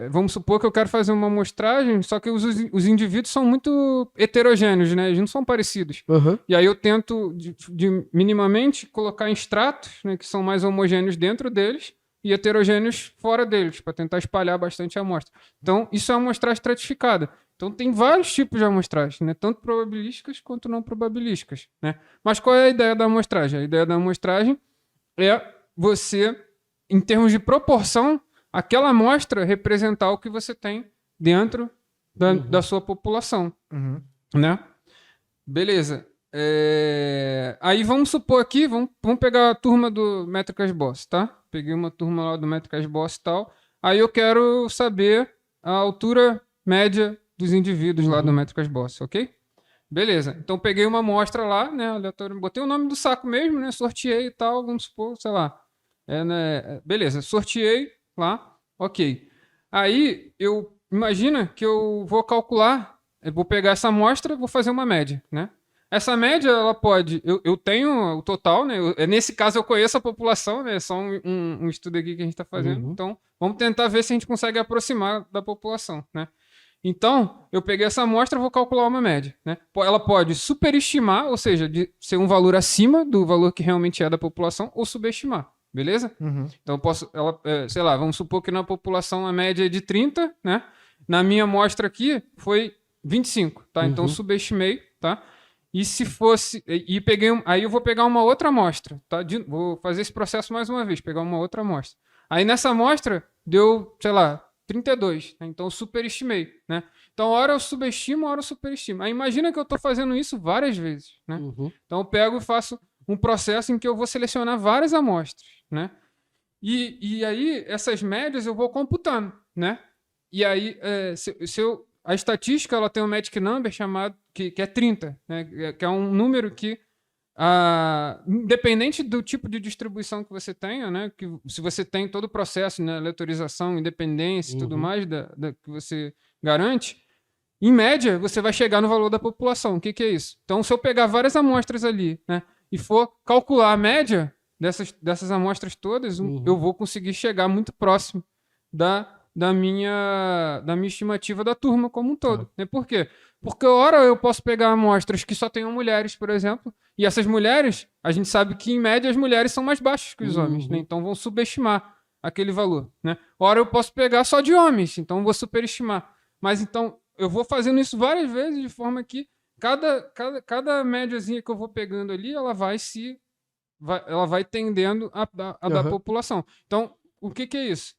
vamos supor que eu quero fazer uma amostragem, só que os indivíduos são muito heterogêneos, né? Eles não são parecidos. E aí eu tento, de minimamente, colocar em estratos, né, que são mais homogêneos dentro deles, e heterogêneos fora deles, para tentar espalhar bastante a amostra. Então, isso é uma amostragem estratificada. Então, tem vários tipos de amostragens, né? Tanto probabilísticas quanto não probabilísticas, né? Mas qual é a ideia da amostragem? A ideia da amostragem é você, em termos de proporção, aquela amostra representar o que você tem dentro da sua população, né? Beleza. Aí vamos supor aqui, vamos pegar a turma do Métricas Boss, tá? Peguei uma turma lá do Métricas Boss e tal. Aí eu quero saber a altura média dos indivíduos lá do Métricas Boss, ok? Beleza. Então peguei uma amostra lá, né? Aleatório, botei o nome do saco mesmo, né? Sorteei e tal, vamos supor, sei lá. Beleza, sorteei lá, ok. Aí imagina que eu vou calcular, eu vou pegar essa amostra, vou fazer uma média, né? Essa média, ela pode... Eu tenho o total, né? Nesse caso, eu conheço a população, né? É só um estudo aqui que a gente está fazendo. Então, vamos tentar ver se a gente consegue aproximar da população, né? Então, eu peguei essa amostra e vou calcular uma média, né? Ela pode superestimar, ou seja, de ser um valor acima do valor que realmente é da população, ou subestimar, beleza? Então, sei lá, vamos supor que na população a média é de 30, né? Na minha amostra aqui foi 25, tá? Então, subestimei, tá? E se fosse... aí eu vou pegar uma outra amostra, tá? Vou fazer esse processo mais uma vez, pegar uma outra amostra. Aí nessa amostra deu, sei lá, 32, né? Então eu superestimei, né? Então, hora eu subestimo, hora eu superestimo. Aí imagina que eu estou fazendo isso várias vezes, né? Então eu pego e faço um processo em que eu vou selecionar várias amostras, né? E aí essas médias eu vou computando, né? E aí, a estatística, ela tem um magic number chamado, que é 30, né? Que é um número que, independente do tipo de distribuição que você tenha, né? Que, se você tem todo o processo, né? Aleatorização, independência e tudo mais que você garante, em média, você vai chegar no valor da população. O que é isso? Então, se eu pegar várias amostras ali, né, e for calcular a média dessas amostras todas, eu vou conseguir chegar muito próximo da minha estimativa da turma como um todo. Né? Por quê? Porque ora eu posso pegar amostras que só tenham mulheres, por exemplo, e essas mulheres, a gente sabe que em média as mulheres são mais baixas que os homens, né? Então vão subestimar aquele valor. Né? Ora eu posso pegar só de homens, então vou superestimar. Mas então eu vou fazendo isso várias vezes de forma que cada médiazinha que eu vou pegando ali, ela vai tendendo a da população. Então, o que é isso?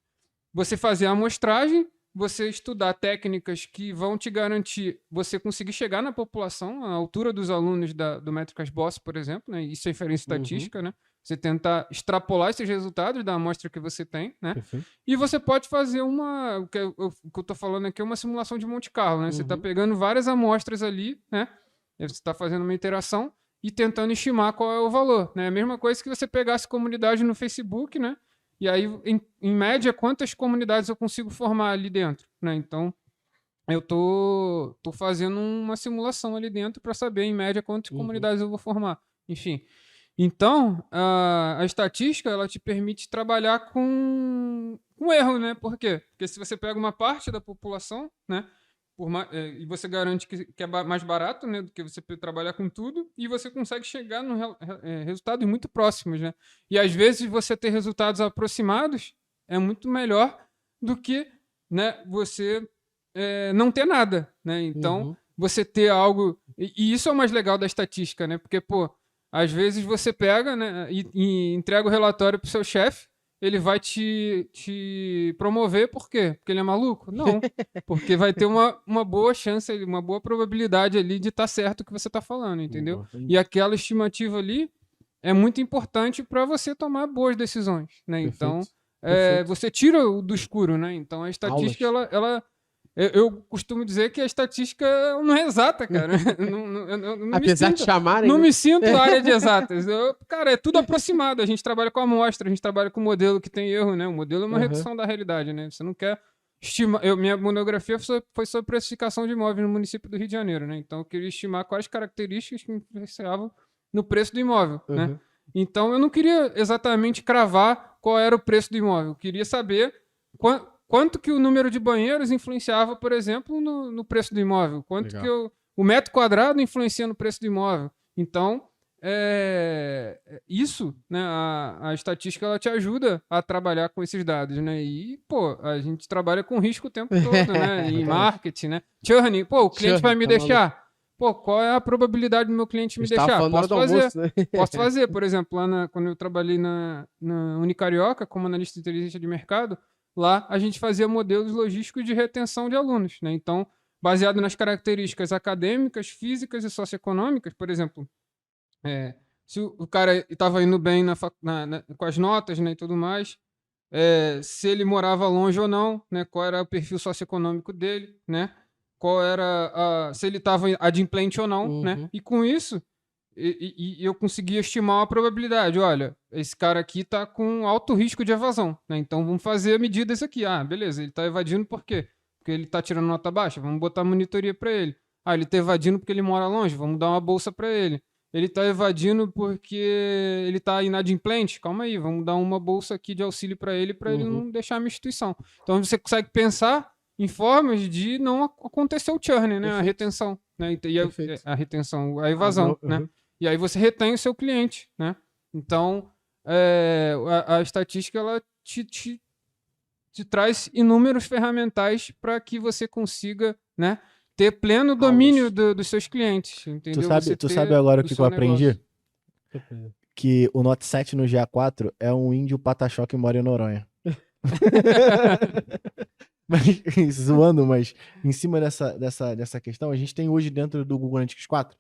Você fazer a amostragem, você estudar técnicas que vão te garantir você conseguir chegar na população, à altura dos alunos do Métricas Boss, por exemplo, né? Isso é inferência estatística, né? Você tentar extrapolar esses resultados da amostra que você tem, né? E você pode fazer o que eu estou falando aqui é uma simulação de Monte Carlo, né? Você está pegando várias amostras ali, né? Você está fazendo uma interação e tentando estimar qual é o valor, né? A mesma coisa que você pegasse comunidade no Facebook, né? E aí, em média, quantas comunidades eu consigo formar ali dentro, né? Então, eu tô fazendo uma simulação ali dentro para saber, em média, quantas comunidades eu vou formar. Enfim. Então, a estatística, ela te permite trabalhar com erro, né? Por quê? Porque se você pega uma parte da população, né? E você garante que é mais barato, né, do que você trabalhar com tudo, e você consegue chegar no resultados muito próximos, né? E às vezes você ter resultados aproximados é muito melhor do que, né, você não ter nada, né? Então, você ter algo... E isso é o mais legal da estatística, né? Porque, pô, às vezes você pega, né, e entrega o relatório pro seu chefe, ele vai te promover, por quê? Porque ele é maluco? Não, porque vai ter uma boa chance, uma boa probabilidade ali de estar certo o que você está falando, entendeu? E aquela estimativa ali é muito importante para você tomar boas decisões, né? Então, você tira o do escuro, né? Então, a estatística, eu costumo dizer que a estatística não é exata, cara. Apesar de chamarem... Não me sinto na área de exatas. Cara, é tudo aproximado. A gente trabalha com amostra, a gente trabalha com modelo que tem erro, né? O modelo é uma redução da realidade, né? Você não quer estimar... Minha monografia foi sobre precificação de imóveis no município do Rio de Janeiro, né? Então, eu queria estimar quais características que influenciavam no preço do imóvel, né? Então, eu não queria exatamente cravar qual era o preço do imóvel. Eu queria saber quanto que o número de banheiros influenciava, por exemplo, no preço do imóvel. Quanto que o metro quadrado influencia no preço do imóvel. Então, isso, né, a estatística, ela te ajuda a trabalhar com esses dados, né? E, pô, a gente trabalha com risco o tempo todo, né? Em marketing, né? Churning, pô, o cliente vai me deixar. Pô, qual é a probabilidade do meu cliente me deixar? Posso fazer. Almoço, né? Posso fazer. Por exemplo, quando eu trabalhei na Unicarioca como analista de inteligência de mercado, lá a gente fazia modelos logísticos de retenção de alunos, né? Então, baseado nas características acadêmicas, físicas e socioeconômicas, por exemplo, se o cara estava indo bem com as notas, né, e tudo mais, se ele morava longe ou não, né, qual era o perfil socioeconômico dele, né, qual era se ele estava adimplente ou não, né, e com isso eu conseguia estimar a probabilidade. Olha, esse cara aqui está com alto risco de evasão, né? Então vamos fazer medidas aqui. Ah, beleza, ele está evadindo por quê? Porque ele está tirando nota baixa, vamos botar monitoria para ele. Ah, ele está evadindo porque ele mora longe, vamos dar uma bolsa para ele. Ele está evadindo porque ele está inadimplente, calma aí, vamos dar uma bolsa aqui de auxílio para ele não deixar a minha instituição. Então você consegue pensar em formas de não acontecer o churn, né? A retenção, né? E a retenção, a evasão, né? E aí você retém o seu cliente, né? Então, a estatística, ela te traz inúmeros ferramentais para que você consiga, né, ter pleno domínio dos seus clientes, entendeu? Tu sabe agora o que eu aprendi? Que o Note 7 no GA4 é um índio pataxó que mora em Noronha. Mas, zoando, mas em cima dessa questão, a gente tem hoje dentro do Google Analytics 4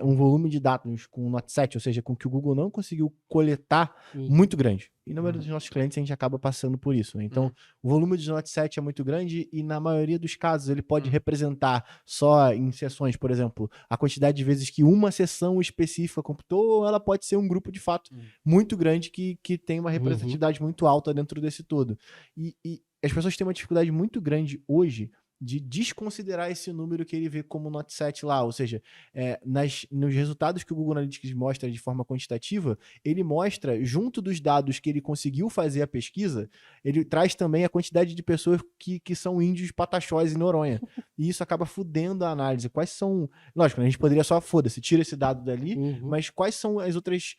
um volume de dados com o Note 7, ou seja, com que o Google não conseguiu coletar muito grande. E na maioria dos nossos clientes a gente acaba passando por isso, né? Então, o volume de Note 7 é muito grande e na maioria dos casos ele pode representar só em sessões, por exemplo, a quantidade de vezes que uma sessão específica computou, ela pode ser um grupo de fato muito grande que tem uma representatividade muito alta dentro desse todo. E as pessoas têm uma dificuldade muito grande hoje de desconsiderar esse número que ele vê como Not 7 lá, ou seja, nos resultados que o Google Analytics mostra de forma quantitativa, ele mostra, junto dos dados que ele conseguiu fazer a pesquisa, ele traz também a quantidade de pessoas que são índios pataxós em Noronha, e isso acaba fudendo a análise. Quais são... Lógico, a gente poderia só, foda-se, tira esse dado dali, mas quais são as outras...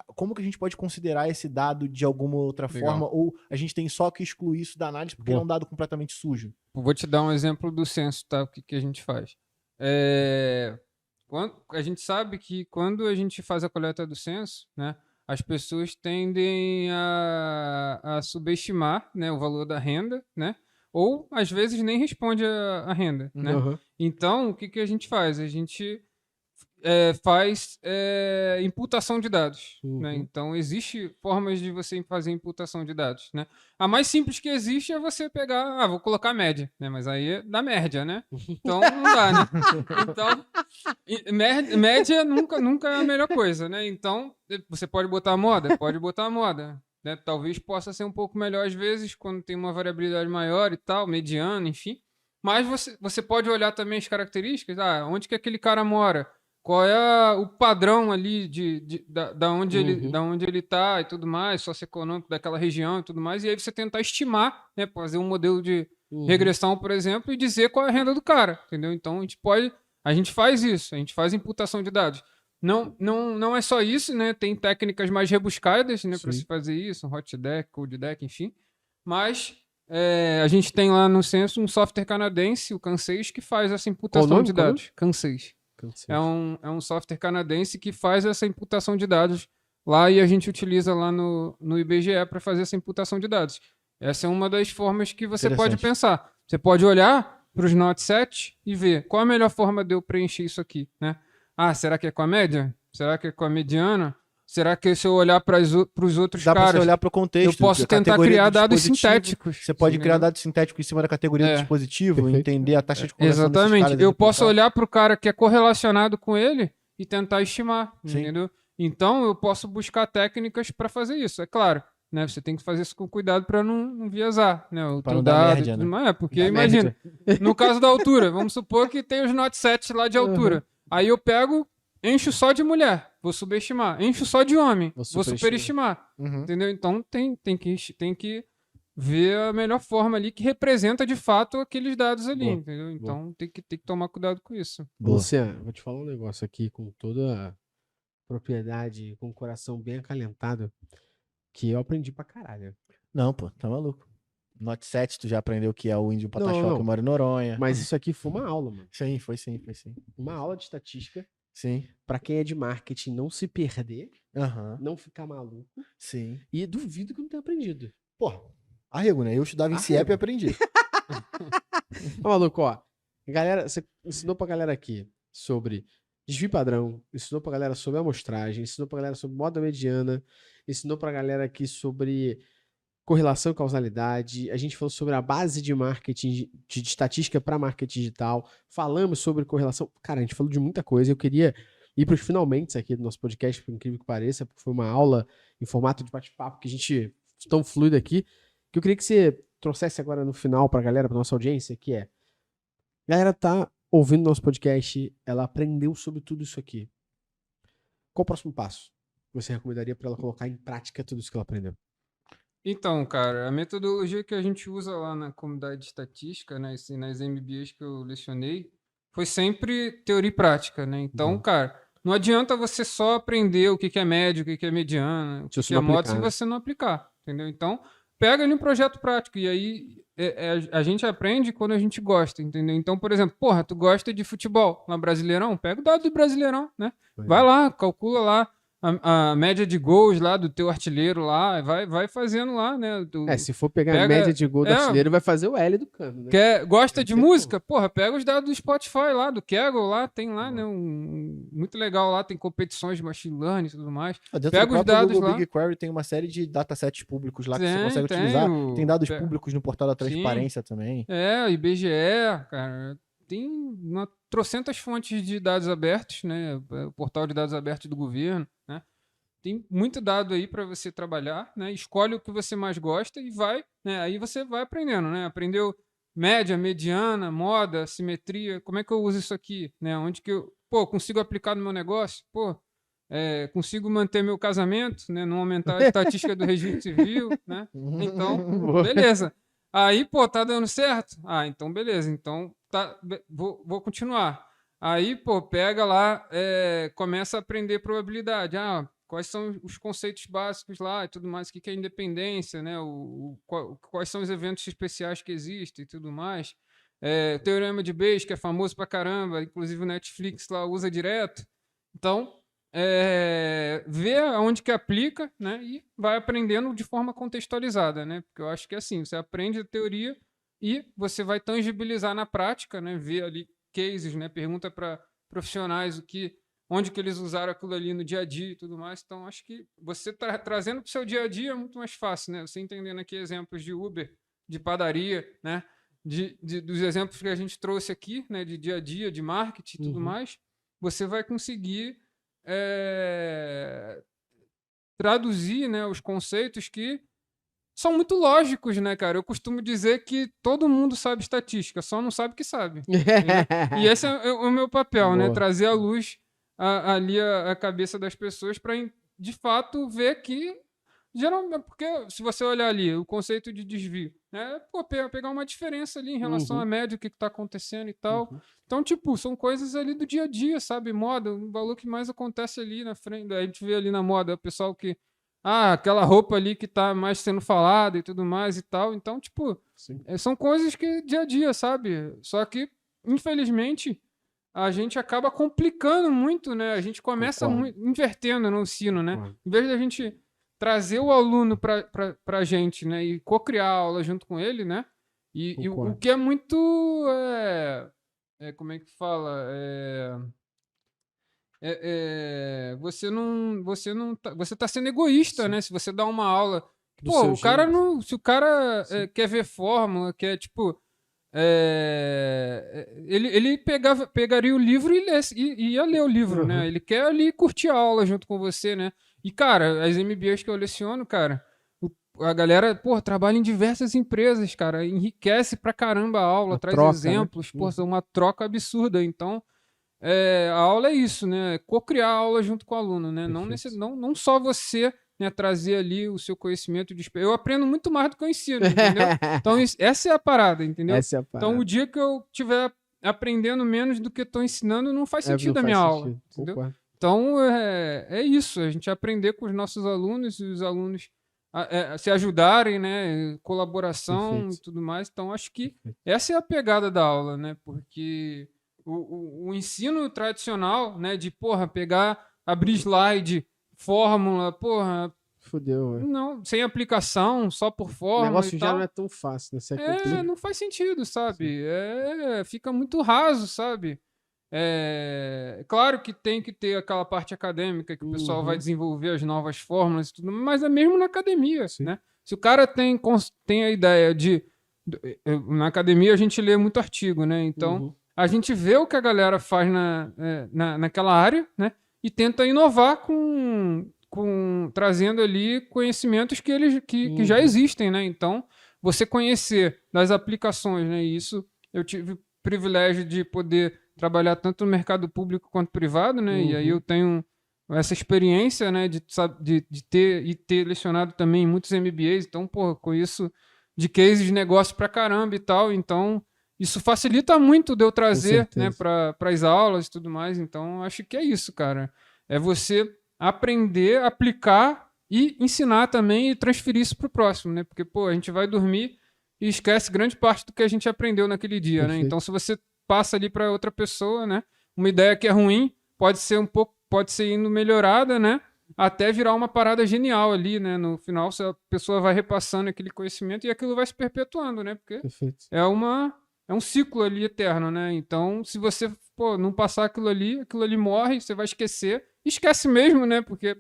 Como que a gente pode considerar esse dado de alguma outra forma, ou a gente tem só que excluir isso da análise porque é um dado completamente sujo? Vou te dar um exemplo do censo, tá? O que a gente faz. A gente sabe que quando a gente faz a coleta do censo, né, as pessoas tendem a subestimar, né, o valor da renda, né? Ou, às vezes, nem responde a renda, né? Então, o que a gente faz? A gente faz imputação de dados, né? Então, existe formas de você fazer imputação de dados, né? A mais simples que existe é você pegar, vou colocar média, né? Mas aí é da média, né? Então, não dá, né? Então, média nunca é a melhor coisa, né? Então, você pode botar a moda? Pode botar a moda, né? Talvez possa ser um pouco melhor às vezes, quando tem uma variabilidade maior e tal, mediana, enfim. Mas você pode olhar também as características, onde que aquele cara mora, qual é o padrão ali da onde ele está e tudo mais, socioeconômico daquela região e tudo mais, e aí você tentar estimar, né, fazer um modelo de regressão, por exemplo, e dizer qual é a renda do cara, entendeu? Então a gente faz isso, a gente faz imputação de dados. Não é só isso, né? Tem técnicas mais rebuscadas, né, para se fazer isso, um HotDeck, CodeDeck, enfim, mas a gente tem lá no censo um software canadense, o Cansys, que faz essa imputação de dados. Cansys. É um software canadense que faz essa imputação de dados lá e a gente utiliza lá no IBGE para fazer essa imputação de dados. Essa é uma das formas que você pode pensar. Você pode olhar para os Not 7 e ver qual a melhor forma de eu preencher isso aqui, né? Será que é com a média? Será que é com a mediana? Será que se eu olhar para os outros caras... Dá para você olhar para o contexto. Eu posso tentar criar dados sintéticos. Você pode criar dados sintéticos em cima da categoria do dispositivo, entender a taxa de conversão desses caras. Exatamente. Eu posso olhar para o cara que é correlacionado com ele e tentar estimar, entendeu? Então, eu posso buscar técnicas para fazer isso, é claro. Né? Você tem que fazer isso com cuidado para não viesar, né? O teu dado, merda, né? Porque imagina, no caso da altura, vamos supor que tem os Not 7 lá de altura. Aí eu pego... Encho só de mulher, vou subestimar. Encho só de homem, vou superestimar. Entendeu? Então tem que ver a melhor forma ali que representa de fato aqueles dados ali. Entendeu? Então tem que tomar cuidado com isso. Luciano, vou te falar um negócio aqui com toda a propriedade, com o coração bem acalentado, que eu aprendi pra caralho. Não, pô, tá maluco. Not 7, tu já aprendeu que é o índio pataxó que mora em Noronha. Mas isso aqui foi uma aula, mano. Sim, foi sim. Uma aula de estatística. Sim. Pra quem é de marketing não se perder, não ficar maluco. Sim. E duvido que não tenha aprendido. Porra, arrego, né? Eu estudava em CIEP e aprendi. Maluco, ó. Galera, você ensinou pra galera aqui sobre desvio padrão, ensinou pra galera sobre amostragem, ensinou pra galera sobre moda mediana, ensinou pra galera aqui sobre correlação e causalidade, a gente falou sobre a base de marketing, de estatística para marketing digital, falamos sobre correlação, cara, a gente falou de muita coisa, eu queria ir para os finalmente aqui do nosso podcast, por incrível que pareça, porque foi uma aula em formato de bate-papo que a gente, tão fluido aqui, que eu queria que você trouxesse agora no final pra galera, pra nossa audiência, que é, a galera tá ouvindo nosso podcast, ela aprendeu sobre tudo isso aqui. Qual o próximo passo que você recomendaria para ela colocar em prática tudo isso que ela aprendeu? Então, cara, a metodologia que a gente usa lá na comunidade de estatística, né, nas MBAs que eu lecionei, foi sempre teoria e prática, né? Então, cara, não adianta você só aprender o que é médio, o que é mediana, o que é moda, se você não aplicar, entendeu? Então, pega ali um projeto prático e aí a gente aprende quando a gente gosta, entendeu? Então, por exemplo, tu gosta de futebol lá Brasileirão? Pega o dado do Brasileirão, né? Vai lá, calcula lá a média de gols lá do teu artilheiro lá, vai fazendo lá, né? Se for pegar a média de gol do artilheiro, vai fazer o L do Cano, né? Gosta de música? Pega os dados do Spotify lá, do Kaggle lá, tem lá, né? Muito legal lá, tem competições de machine learning e tudo mais. Pega os dados lá. BigQuery tem uma série de datasets públicos lá que você consegue utilizar. Tem dados públicos no portal da transparência também. IBGE, cara... Tem trocentas fontes de dados abertos, né? O portal de dados abertos do governo, né? Tem muito dado aí para você trabalhar, né? Escolhe o que você mais gosta e vai, né? Aí você vai aprendendo, né? Aprendeu média, mediana, moda, simetria, como é que eu uso isso aqui, né? Onde que eu, consigo aplicar no meu negócio, consigo manter meu casamento, né? Não aumentar a estatística do registro civil, né? Então, beleza. Aí, tá dando certo? Ah, então beleza, então tá, vou continuar. Aí, pega lá, começa a aprender probabilidade. Quais são os conceitos básicos lá e tudo mais, o que é independência, né? Quais são os eventos especiais que existem e tudo mais. O Teorema de Bayes, que é famoso pra caramba, inclusive o Netflix lá usa direto. Então, vê aonde que aplica, né? E vai aprendendo de forma contextualizada, né? Porque eu acho que é assim, você aprende a teoria e você vai tangibilizar na prática, né? Ver ali cases, né? Pergunta para profissionais onde que eles usaram aquilo ali no dia a dia e tudo mais. Então, acho que você trazendo para o seu dia a dia é muito mais fácil, né? Você entendendo aqui exemplos de Uber, de padaria, né? Dos exemplos que a gente trouxe aqui, né? De dia a dia, de marketing e tudo mais, você vai conseguir traduzir, né, os conceitos que são muito lógicos, né, cara? Eu costumo dizer que todo mundo sabe estatística, só não sabe que sabe. E esse é o meu papel, né? Trazer à luz ali a cabeça das pessoas para, de fato, ver que geralmente, porque se você olhar ali o conceito de desvio, né? Pegar uma diferença ali em relação à média, o que está acontecendo e tal. Então, tipo, são coisas ali do dia a dia, sabe? Moda, o valor que mais acontece ali na frente. A gente vê ali na moda o pessoal que. Aquela roupa ali que tá mais sendo falada e tudo mais e tal. Então, tipo, são coisas que dia a dia, sabe? Só que, infelizmente, a gente acaba complicando muito, né? A gente começa invertendo no ensino, né? Em vez de a gente trazer o aluno para a gente, né? E co-criar a aula junto com ele, né? E o que é muito... como é que fala? Você tá sendo egoísta, né? Se você dá uma aula... o cara não... Se o cara quer ver fórmula, quer, tipo... ele pegaria o livro e ia ler o livro, né? Ele quer ali curtir a aula junto com você, né? E, cara, as MBAs que eu leciono, cara, a galera, trabalha em diversas empresas, cara, enriquece pra caramba a aula, traz exemplos, né? Uma troca absurda. Então, a aula é isso, né? Co-criar a aula junto com o aluno, né? Não só você, né, trazer ali o seu conhecimento. Eu aprendo muito mais do que eu ensino, entendeu? Então, essa é a parada, entendeu? Então, o dia que eu estiver aprendendo menos do que estou ensinando, não faz sentido a minha aula, entendeu? Então, é isso, a gente aprender com os nossos alunos e os alunos se ajudarem, né? Colaboração e tudo mais. Então, acho que essa é a pegada da aula, né? Porque o ensino tradicional, né? De, pegar, abrir slide, fórmula, Fudeu, velho. Não, sem aplicação, só por fórmula. O negócio já não é tão fácil, né? Não faz sentido, sabe? Fica muito raso, sabe? Claro que tem que ter aquela parte acadêmica que o pessoal vai desenvolver as novas fórmulas e tudo, mas é mesmo na academia, né? Se o cara tem a ideia na academia a gente lê muito artigo, né? Então a gente vê o que a galera faz naquela área, né? E tenta inovar trazendo ali conhecimentos que já existem, né? Então, você conhecer das aplicações, né? E isso eu tive o privilégio de poder trabalhar tanto no mercado público quanto privado, né? E aí eu tenho essa experiência, né? De ter lecionado também em muitos MBAs. Então, conheço de cases de negócio pra caramba e tal. Então, isso facilita muito de eu trazer, né? Para as aulas e tudo mais. Então, acho que é isso, cara. É você aprender, aplicar e ensinar também e transferir isso pro próximo, né? Porque, a gente vai dormir e esquece grande parte do que a gente aprendeu naquele dia, né? Então, se você passa ali para outra pessoa, né? Uma ideia que é ruim pode ser indo melhorada, né? Até virar uma parada genial ali, né? No final, a pessoa vai repassando aquele conhecimento e aquilo vai se perpetuando, né? Porque é um ciclo ali eterno, né? Então, se você não passar aquilo ali morre, você vai esquecer. Esquece mesmo, né? Porque,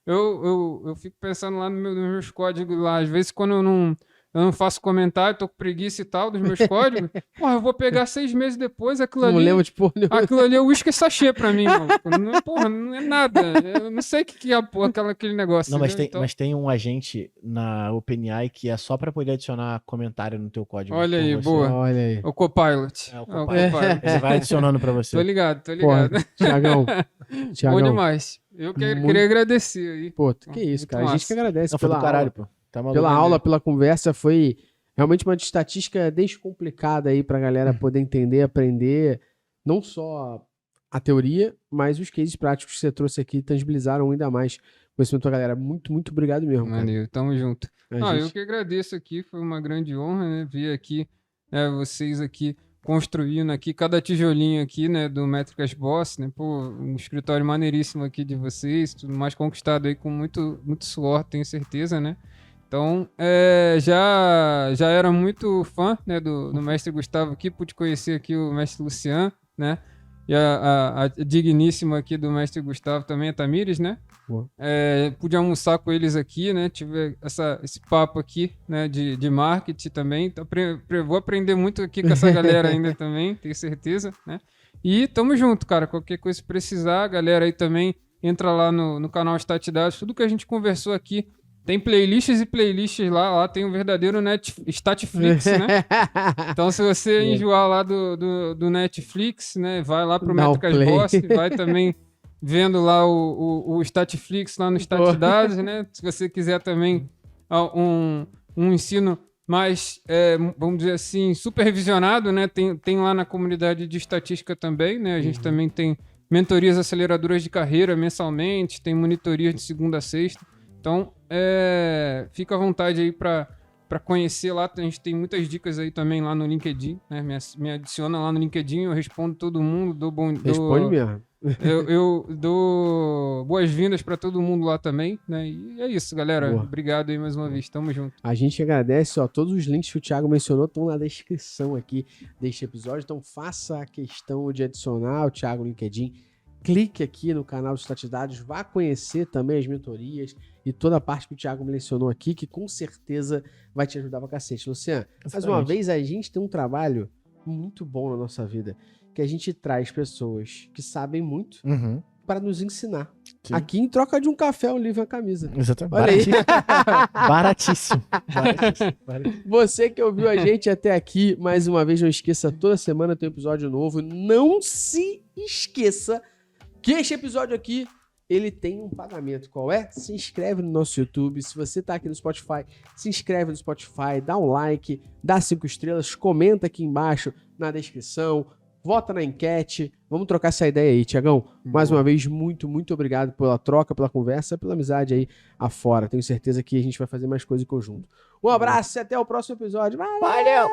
eu fico pensando lá nos meus códigos lá, às vezes quando eu eu não faço comentário, tô com preguiça e tal dos meus códigos. Porra, eu vou pegar 6 meses depois, aquilo ali é uísque sachê pra mim, mano. Não, porra, não é nada. Eu não sei o que é aquele negócio. Não, mas tem um agente na OpenAI que é só pra poder adicionar comentário no teu código. Olha aí, boa. Olha aí. O Copilot. É o Copilot. Ele vai adicionando pra você. Tô ligado. Tiagão. Bom demais. Eu queria agradecer aí. Pô, que isso, cara. A gente que agradece. Não, foi do caralho, pô. Tá maluco, pela aula, pela conversa, foi realmente uma estatística descomplicada aí pra galera poder entender, aprender, não só a teoria, mas os cases práticos que você trouxe aqui tangibilizaram ainda mais o conhecimento da galera. Muito, muito obrigado mesmo, cara. Maneiro, tamo junto. Eu que agradeço aqui, foi uma grande honra, né, ver aqui, vocês aqui construindo aqui, cada tijolinho aqui, né, do Métricas Boss, né, pô, um escritório maneiríssimo aqui de vocês, tudo mais conquistado aí com muito, muito suor, tenho certeza, né. Então, já era muito fã, né, do mestre Gustavo aqui, pude conhecer aqui o mestre Luciano, né, e a digníssima aqui do mestre Gustavo também, a Tamires, né, pude almoçar com eles aqui, né, tive esse papo aqui, né, de marketing também, então, vou aprender muito aqui com essa galera ainda também, tenho certeza, né, e tamo junto, cara, qualquer coisa que precisar, a galera aí também entra lá no canal Statdados, tudo que a gente conversou aqui, tem playlists e playlists lá tem um verdadeiro Statflix, né? Então, se você enjoar lá do Netflix, né? Vai lá pro Métricas Boss, vai também vendo lá o Statflix lá no Statdados, né? Se você quiser também um ensino mais, vamos dizer assim, supervisionado, né? Tem lá na comunidade de estatística também, né? A gente também tem mentorias aceleradoras de carreira mensalmente, tem monitorias de segunda a sexta. Então, fica à vontade aí para conhecer lá. A gente tem muitas dicas aí também lá no LinkedIn, né? Me adiciona lá no LinkedIn, eu respondo todo mundo, Responde mesmo. Eu dou boas-vindas para todo mundo lá também, né? E é isso, galera. Boa. Obrigado aí mais uma vez. Tamo junto. A gente agradece, ó. Todos os links que o Thiago mencionou estão na descrição aqui deste episódio. Então faça a questão de adicionar o Thiago no LinkedIn. Clique aqui no canal do Statdados, vá conhecer também as mentorias e toda a parte que o Thiago mencionou aqui, que com certeza vai te ajudar pra cacete. Luciano, mais uma vez, a gente tem um trabalho muito bom na nossa vida, que a gente traz pessoas que sabem muito para nos ensinar. Sim. Aqui em troca de um café, um livro e uma camisa. Exatamente. Olha aí. Baratíssimo. Você que ouviu a gente até aqui, mais uma vez, não esqueça, toda semana tem um episódio novo. Não se esqueça que este episódio aqui, ele tem um pagamento. Qual é? Se inscreve no nosso YouTube. Se você tá aqui no Spotify, se inscreve no Spotify, dá um like, dá 5 estrelas, comenta aqui embaixo na descrição, vota na enquete. Vamos trocar essa ideia aí, Tiagão. Mais uma vez, muito, muito obrigado pela troca, pela conversa, pela amizade aí afora. Tenho certeza que a gente vai fazer mais coisas em conjunto. Um abraço e até o próximo episódio. Valeu!